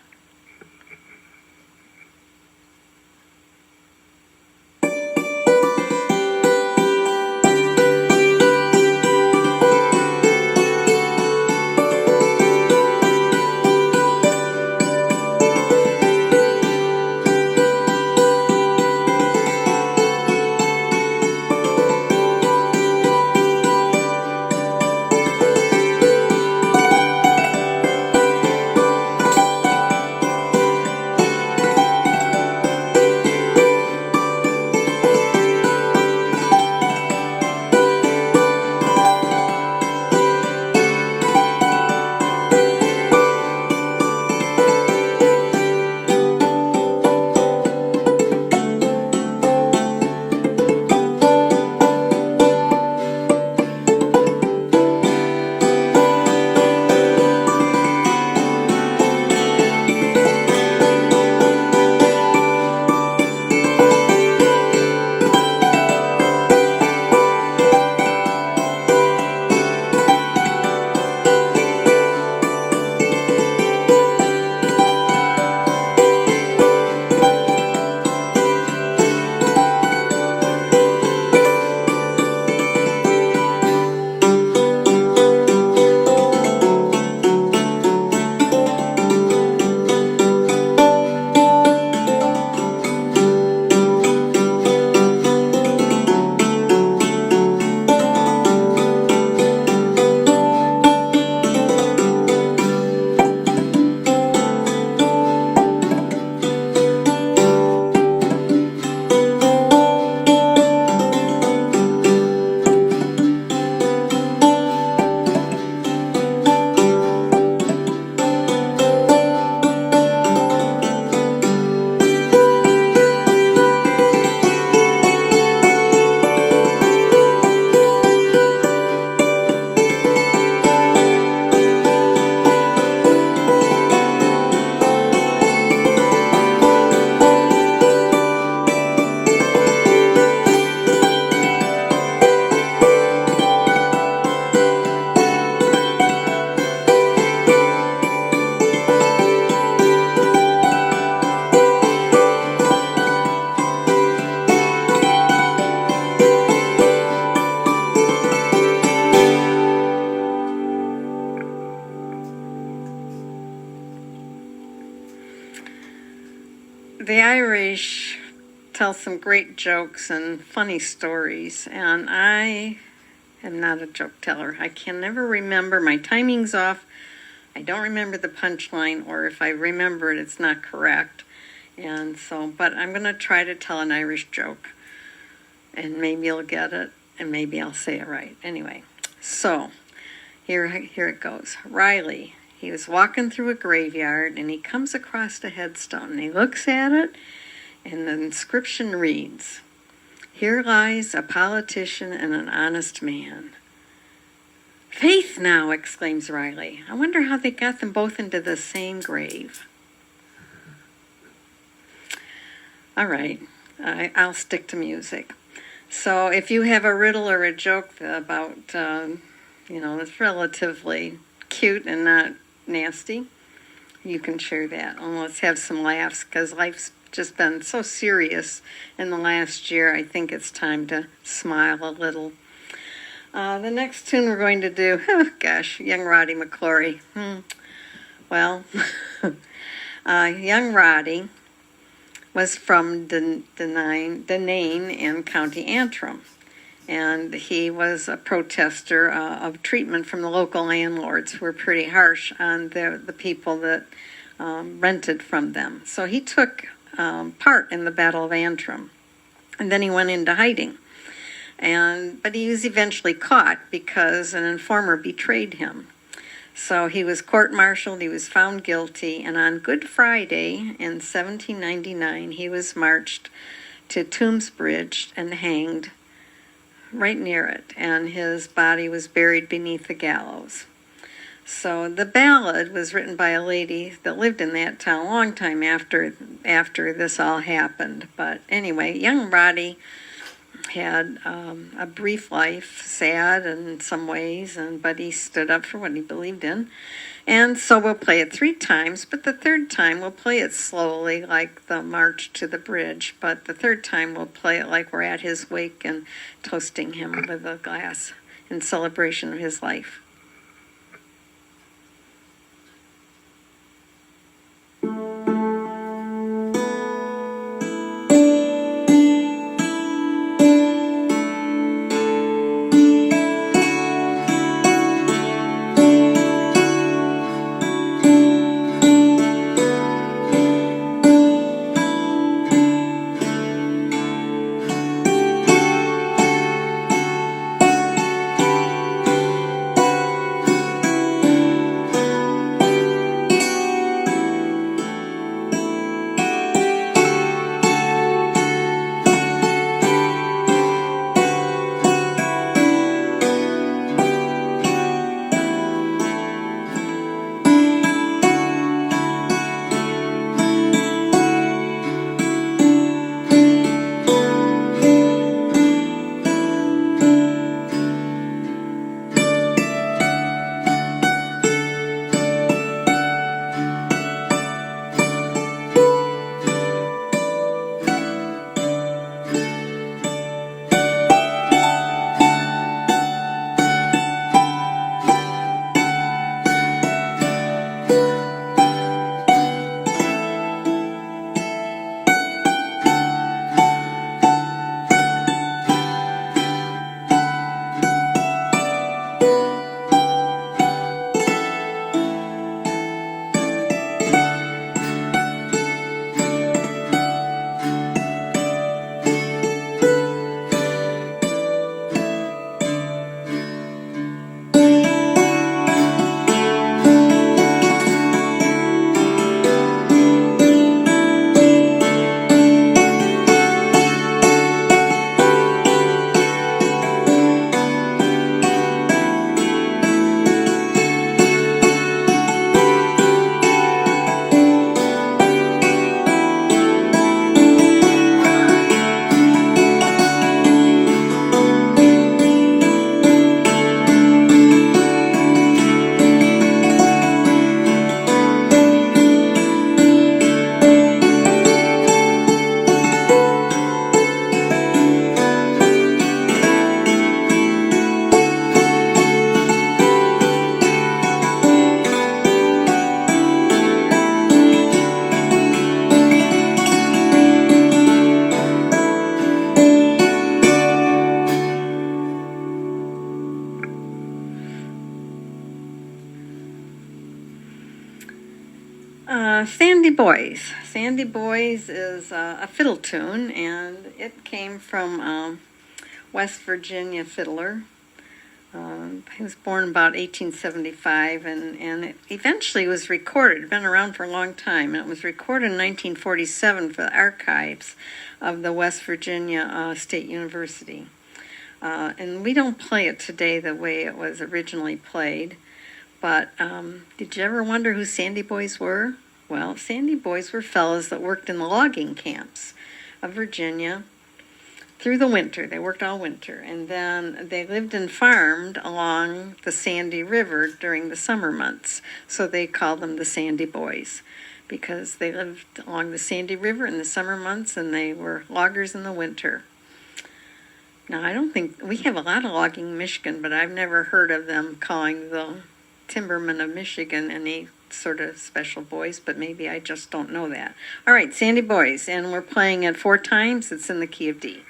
Speaker 1: The Irish tell some great jokes and funny stories, and I am not a joke teller. I can never remember. My timing's off. I don't remember the punchline, or if I remember it, it's not correct. And so, but I'm going to try to tell an Irish joke, and maybe you'll get it, and maybe I'll say it right. Anyway, so here it goes. Riley, he was walking through a graveyard, and he comes across a headstone, and he looks at it, and the inscription reads, "Here lies a politician and an honest man." "Faith now," exclaims Riley. "I wonder how they got them both into the same grave." All right, I'll stick to music. So if you have a riddle or a joke about, that's relatively cute and not nasty, you can share that. And let's have some laughs, because life's just been so serious in the last year. I think it's time to smile a little. The next tune we're going to do, Young Roddy McClory. Well, Young Roddy was from Denane in County Antrim, and he was a protester of treatment from the local landlords, who were pretty harsh on the people that rented from them. So he took part in the Battle of Antrim, and then he went into hiding. But he was eventually caught because an informer betrayed him. So he was court-martialed, he was found guilty, and on Good Friday in 1799, he was marched to Tombs Bridge and hanged right near it, and his body was buried beneath the gallows. So the ballad was written by a lady that lived in that town a long time after this all happened. But anyway, young Roddy had a brief life, sad in some ways, but he stood up for what he believed in. And so we'll play it 3 times, but the third time we'll play it slowly, like the March to the Bridge. But the third time we'll play it like we're at his wake and toasting him with a glass in celebration of his life. Sandy Boys. Sandy Boys is a fiddle tune, and it came from West Virginia fiddler. He was born about 1875, and it eventually was recorded. It had been around for a long time, and it was recorded in 1947 for the archives of the West Virginia State University. And we don't play it today the way it was originally played, but did you ever wonder who Sandy Boys were? Well, Sandy Boys were fellows that worked in the logging camps of Virginia through the winter. They worked all winter, and then they lived and farmed along the Sandy River during the summer months. So they called them the Sandy Boys because they lived along the Sandy River in the summer months, and they were loggers in the winter. Now, I don't think we have a lot of logging in Michigan, but I've never heard of them calling the timbermen of Michigan any sort of special boys, but maybe I just don't know that. All right, Sandy Boys, and we're playing it 4 times. It's in the key of D.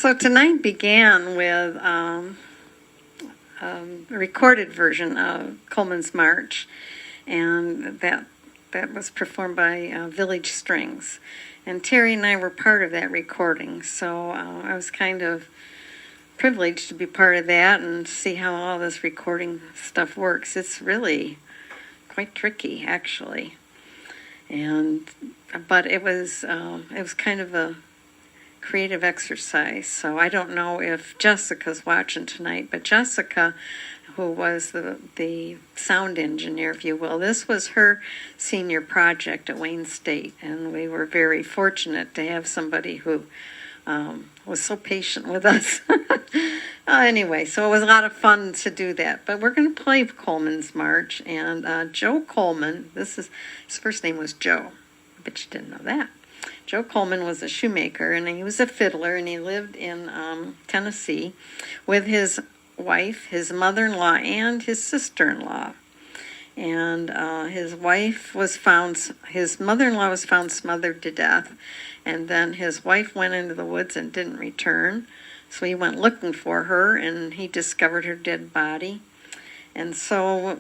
Speaker 1: So tonight began with a recorded version of Coleman's March, and that was performed by Village Strings. And Terry and I were part of that recording, so I was kind of privileged to be part of that and see how all this recording stuff works. It's really quite tricky, actually. But it was kind of a creative exercise. So I don't know if Jessica's watching tonight, but Jessica, who was the sound engineer, if you will, this was her senior project at Wayne State, and we were very fortunate to have somebody who was so patient with us. Anyway, so it was a lot of fun to do that. But we're going to play Coleman's March, and Joe Coleman, his first name was Joe. I bet you didn't know that. Joe Coleman was a shoemaker, and he was a fiddler, and he lived in Tennessee with his wife, his mother-in-law, and his sister-in-law. And his mother-in-law was found smothered to death, and then his wife went into the woods and didn't return. So he went looking for her, and he discovered her dead body. And so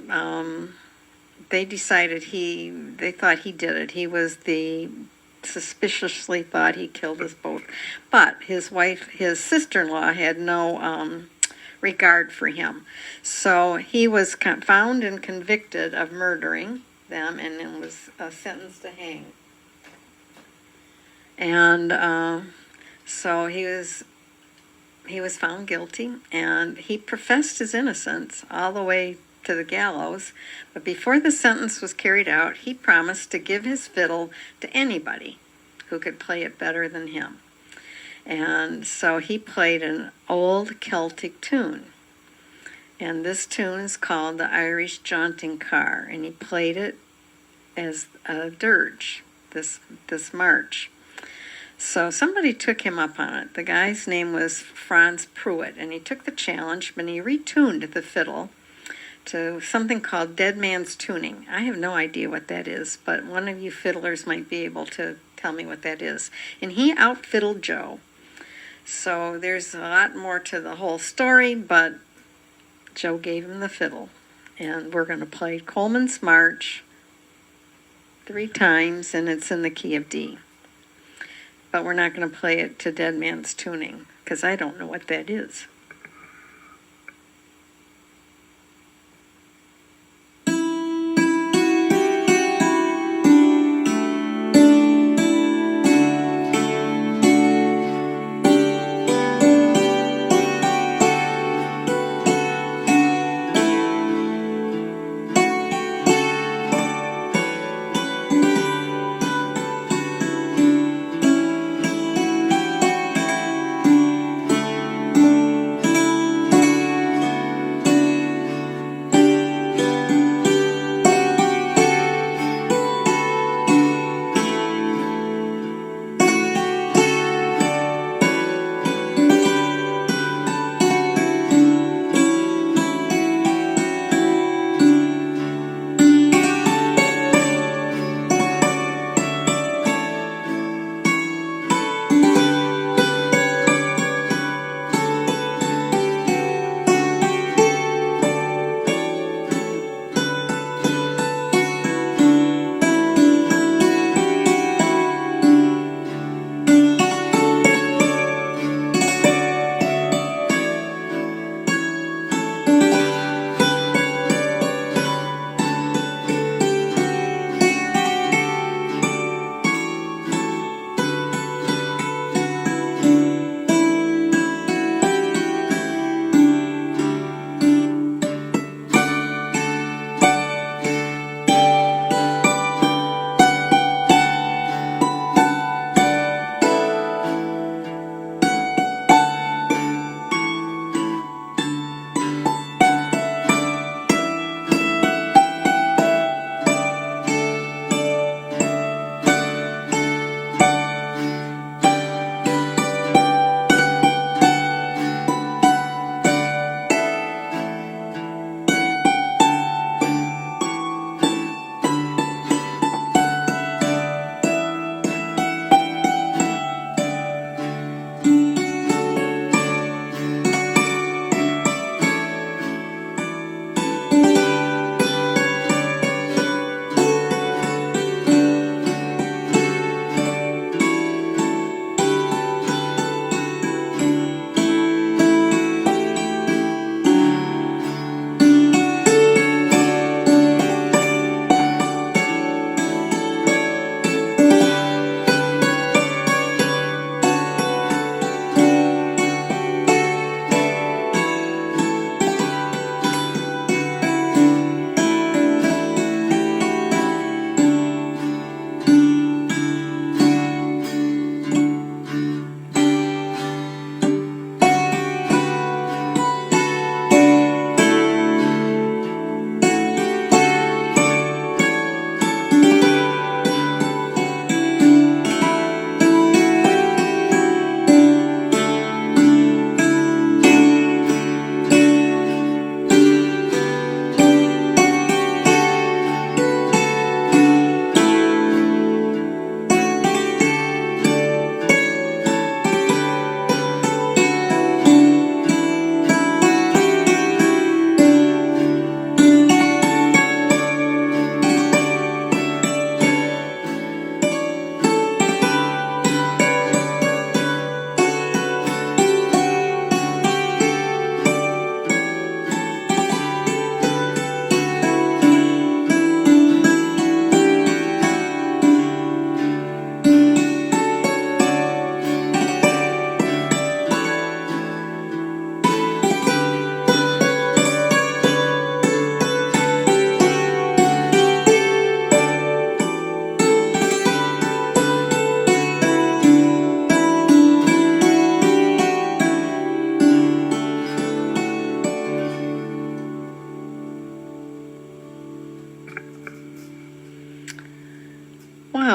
Speaker 1: they decided they thought he did it. He was suspiciously thought he killed us both. But his sister-in-law had no regard for him. So he was found and convicted of murdering them, and then was sentenced to hang. And so he was found guilty, and he professed his innocence all the way to the gallows. But before the sentence was carried out, he promised to give his fiddle to anybody who could play it better than him. And so he played an old Celtic tune. And this tune is called the Irish Jaunting Car, and he played it as a dirge, this march. So somebody took him up on it. The guy's name was Franz Pruitt, and he took the challenge, but he retuned the fiddle to something called Dead Man's Tuning. I have no idea what that is, but one of you fiddlers might be able to tell me what that is. And he outfiddled Joe. So there's a lot more to the whole story, but Joe gave him the fiddle. And we're going to play Coleman's March 3 times, and it's in the key of D. But we're not going to play it to Dead Man's Tuning, because I don't know what that is.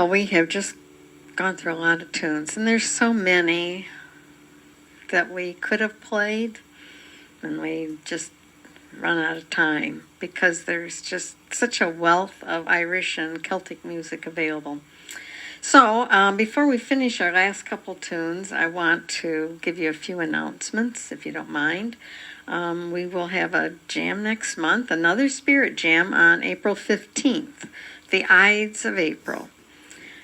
Speaker 1: Well, we have just gone through a lot of tunes, and there's so many that we could have played, and we just run out of time because there's just such a wealth of Irish and Celtic music available. So, before we finish our last couple tunes, I want to give you a few announcements, if you don't mind. We will have a jam next month, another spirit jam on April 15th, the Ides of April.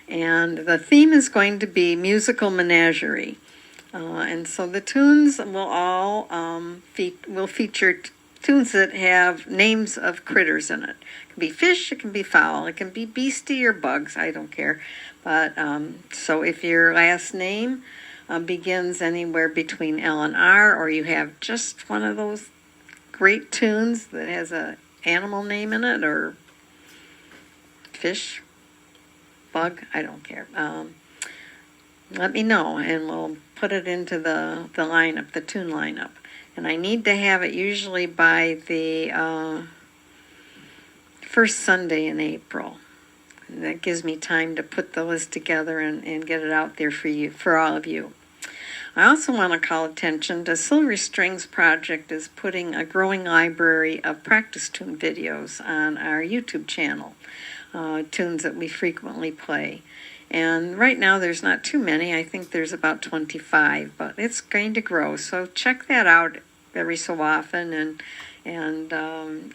Speaker 1: And the theme is going to be musical menagerie. And so the tunes will all will feature tunes that have names of critters in it. It can be fish, it can be fowl, it can be beastie or bugs, I don't care. But so if your last name begins anywhere between L and R, or you have just one of those great tunes that has an animal name in it, or fish, bug, I don't care. Let me know, and we'll put it into the lineup, the tune lineup. And I need to have it usually by the first Sunday in April. And that gives me time to put the list together and get it out there for you, for all of you. I also want to call attention to Silver Strings Project is putting a growing library of practice tune videos on our YouTube channel, tunes that we frequently play. And right now there's not too many. I think there's about 25, but it's going to grow. So check that out every so often. And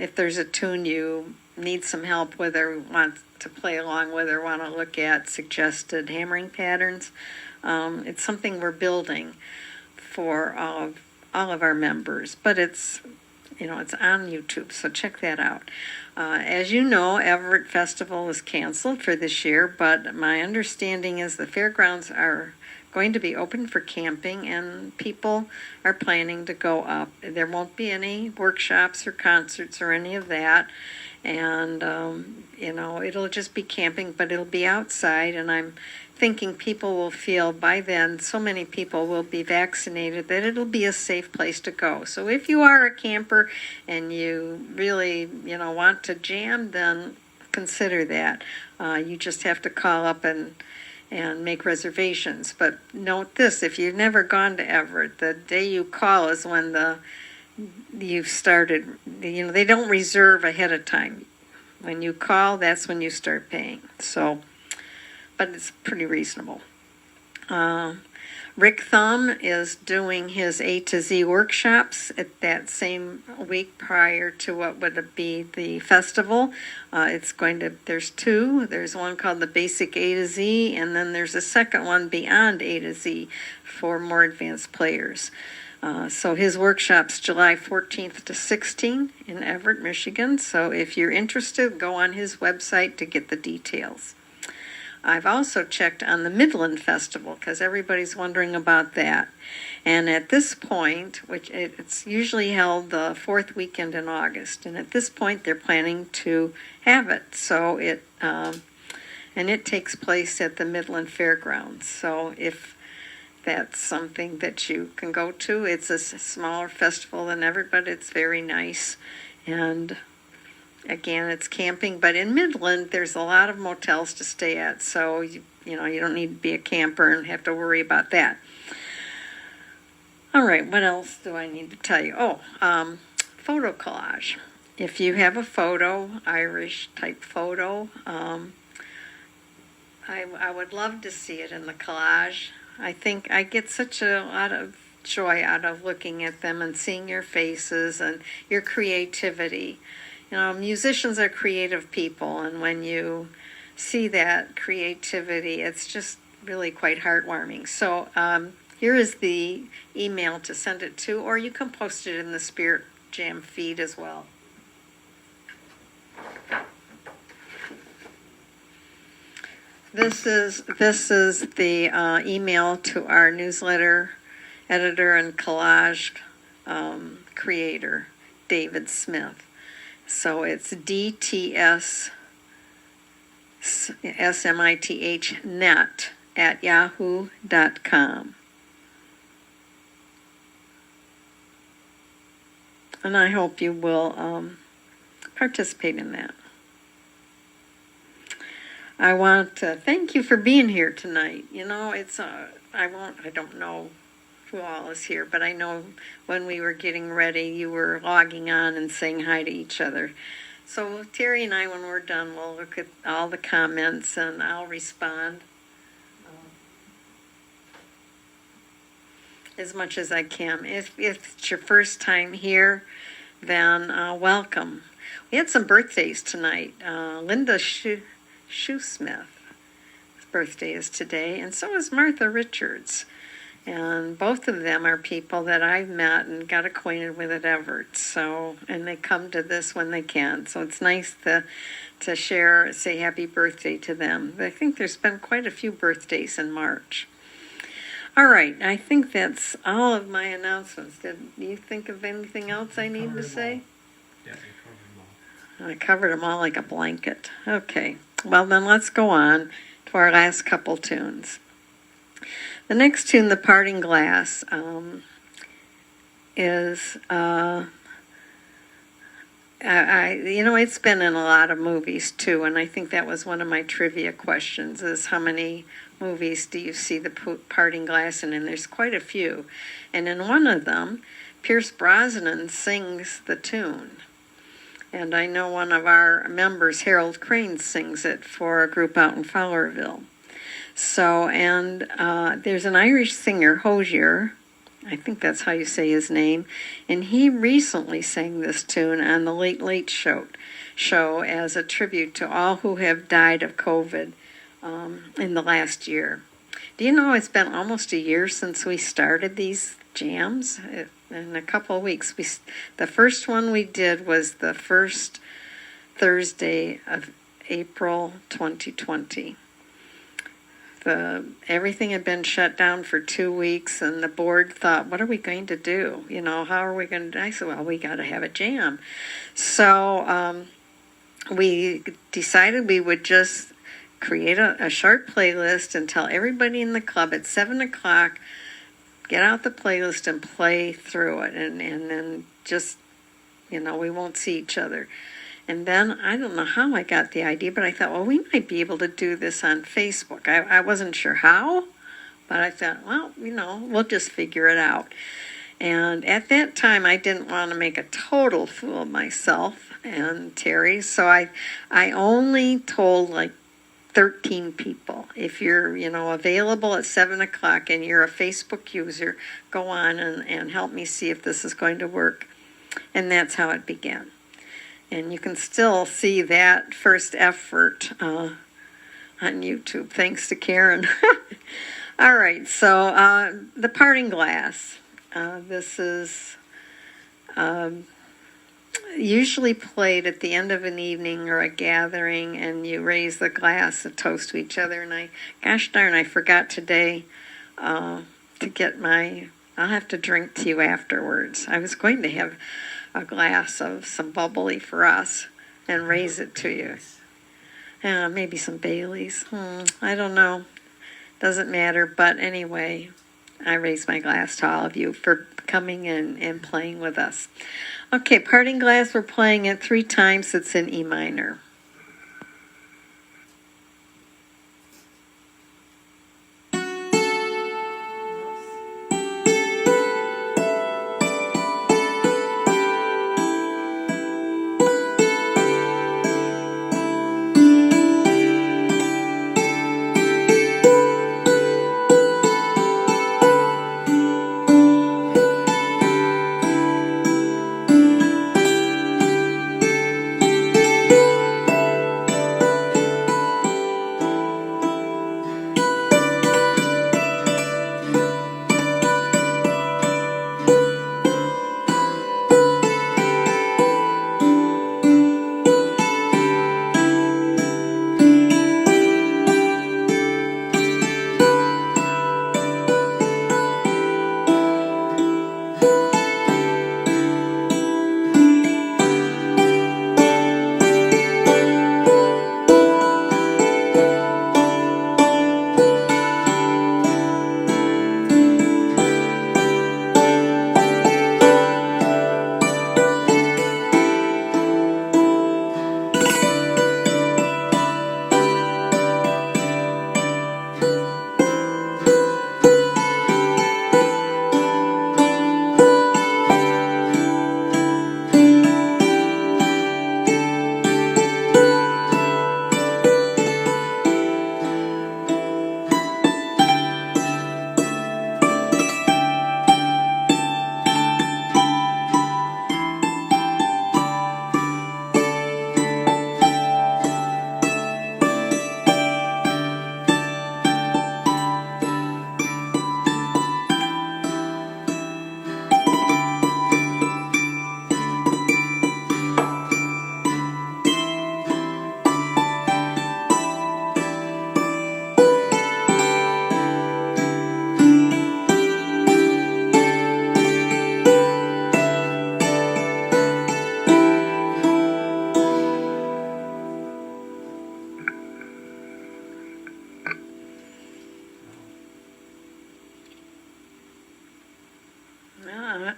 Speaker 1: if there's a tune you need some help with or want to play along with or want to look at suggested hammering patterns, it's something we're building for all of our members. But it's on YouTube, so check that out. As you know, Everett Festival is canceled for this year, but my understanding is the fairgrounds are going to be open for camping, and people are planning to go up. There won't be any workshops or concerts or any of that, and it'll just be camping, but it'll be outside, and I'm thinking people will feel by then, so many people will be vaccinated, that it'll be a safe place to go. So if you are a camper and you really, want to jam, then consider that. You just have to call up and make reservations. But note this, if you've never gone to Everett, the day you call is when you've started. They don't reserve ahead of time. When you call, that's when you start paying. So, but it's pretty reasonable. Rick Thumb is doing his A to Z workshops at that same week prior to what would be the festival. There's two. There's one called the Basic A to Z, and then there's a second one, Beyond A to Z, for more advanced players. So his workshop's July 14th to 16th in Everett, Michigan. So if you're interested, go on his website to get the details. I've also checked on the Midland Festival because everybody's wondering about that. And at this point, it's usually held the fourth weekend in August, and at this point they're planning to have it. So it takes place at the Midland Fairgrounds. So if that's something that you can go to, it's a smaller festival than ever, but it's very nice. And again, it's camping, but in Midland, there's a lot of motels to stay at, so you don't need to be a camper and have to worry about that. All right, what else do I need to tell you? Photo collage. If you have a photo, Irish type photo, I would love to see it in the collage. I think I get such a lot of joy out of looking at them and seeing your faces and your creativity. Musicians are creative people, and when you see that creativity, it's just really quite heartwarming. So here is the email to send it to, or you can post it in the Spirit Jam feed as well. This is the email to our newsletter editor and collage creator, David Smith. So it's dtssmith@yahoo.com. And I hope you will participate in that. I want to thank you for being here tonight. You know, it's I don't know who all is here, but I know when we were getting ready, you were logging on and saying hi to each other. So Terry and I, when we're done, we'll look at all the comments and I'll respond as much as I can. If it's your first time here, then welcome. We had some birthdays tonight. Linda Shoesmith's birthday is today, and so is Martha Richards. And both of them are people that I've met and got acquainted with at Everett. So, and they come to this when they can. So it's nice to share, say happy birthday to them. I think there's been quite a few birthdays in March. All right, I think that's all of my announcements. Did you think of anything else I need to say?
Speaker 3: Yeah, you covered them all.
Speaker 1: I covered them all like a blanket. Okay, well then let's go on to our last couple tunes. The next tune, The Parting Glass, is, it's been in a lot of movies too, and I think that was one of my trivia questions, is how many movies do you see The Parting Glass in? And there's quite a few. And in one of them, Pierce Brosnan sings the tune. And I know one of our members, Harold Crane, sings it for a group out in Fowlerville. So, and there's an Irish singer, Hosier, I think that's how you say his name, and he recently sang this tune on the Late Late Show as a tribute to all who have died of COVID in the last year. Do you know it's been almost a year since we started these jams? In a couple of weeks. The first one we did was the first Thursday of April 2020. Everything had been shut down for 2 weeks, and the board thought, what are we going to do? You know, how are we going to? I said, well, we got to have a jam. So we decided we would just create a short playlist and tell everybody in the club at 7 o'clock, get out the playlist and play through it. And then just, we won't see each other. And then, I don't know how I got the idea, but I thought, well, we might be able to do this on Facebook. I wasn't sure how, but I thought, well, we'll just figure it out. And at that time, I didn't want to make a total fool of myself and Terry, so I only told like 13 people. If you're, available at 7 o'clock and you're a Facebook user, go on and help me see if this is going to work. And that's how it began. And you can still see that first effort on YouTube, thanks to Karen. All right, so The Parting Glass. This is usually played at the end of an evening or a gathering, and you raise the glass and toast to each other. And gosh darn, I forgot today to get I'll have to drink to you afterwards. I was going to have a glass of some bubbly for us and raise it to you. Maybe some Baileys. I don't know. Doesn't matter. But anyway, I raise my glass to all of you for coming in and playing with us. Okay, Parting Glass, we're playing it 3 times. It's in E minor.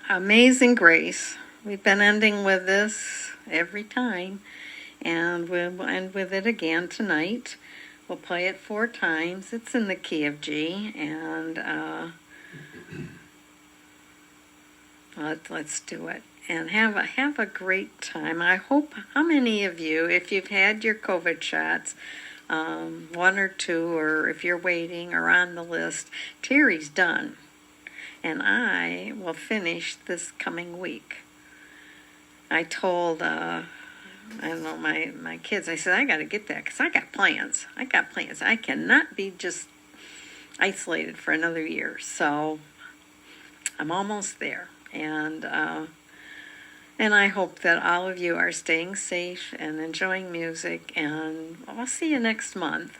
Speaker 1: Amazing Grace. We've been ending with this every time, and we'll end with it again tonight. We'll play it 4 times. It's in the key of G, and let's do it. And have a great time. I hope, how many of you, if you've had your COVID shots, 1 or 2, or if you're waiting or on the list, Terry's done. And I will finish this coming week. I told, I don't know, my kids, I said, I got to get that because I got plans. I cannot be just isolated for another year. So I'm almost there. And I hope that all of you are staying safe and enjoying music. And I'll see you next month.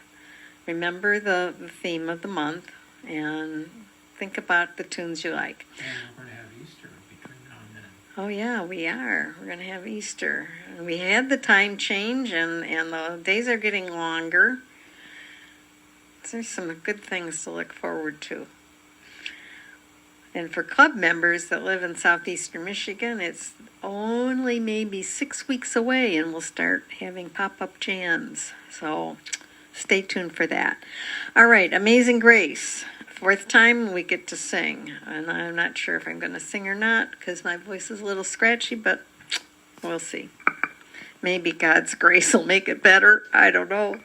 Speaker 1: Remember the theme of the month and think about the tunes you like.
Speaker 3: And we're going to have Easter between now and then.
Speaker 1: Oh yeah, we are. We're going to have Easter. We had the time change and the days are getting longer. So there's some good things to look forward to. And for club members that live in southeastern Michigan, it's only maybe 6 weeks away and we'll start having pop-up jams. So stay tuned for that. All right, Amazing Grace. 4th time we get to sing. And I'm not sure if I'm going to sing or not because my voice is a little scratchy, but we'll see. Maybe God's grace will make it better. I don't know.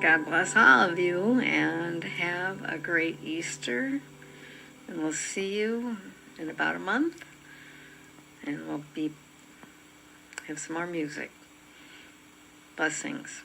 Speaker 1: God bless all of you and have a great Easter. And we'll see you in about a month. And we'll have some more music. Blessings.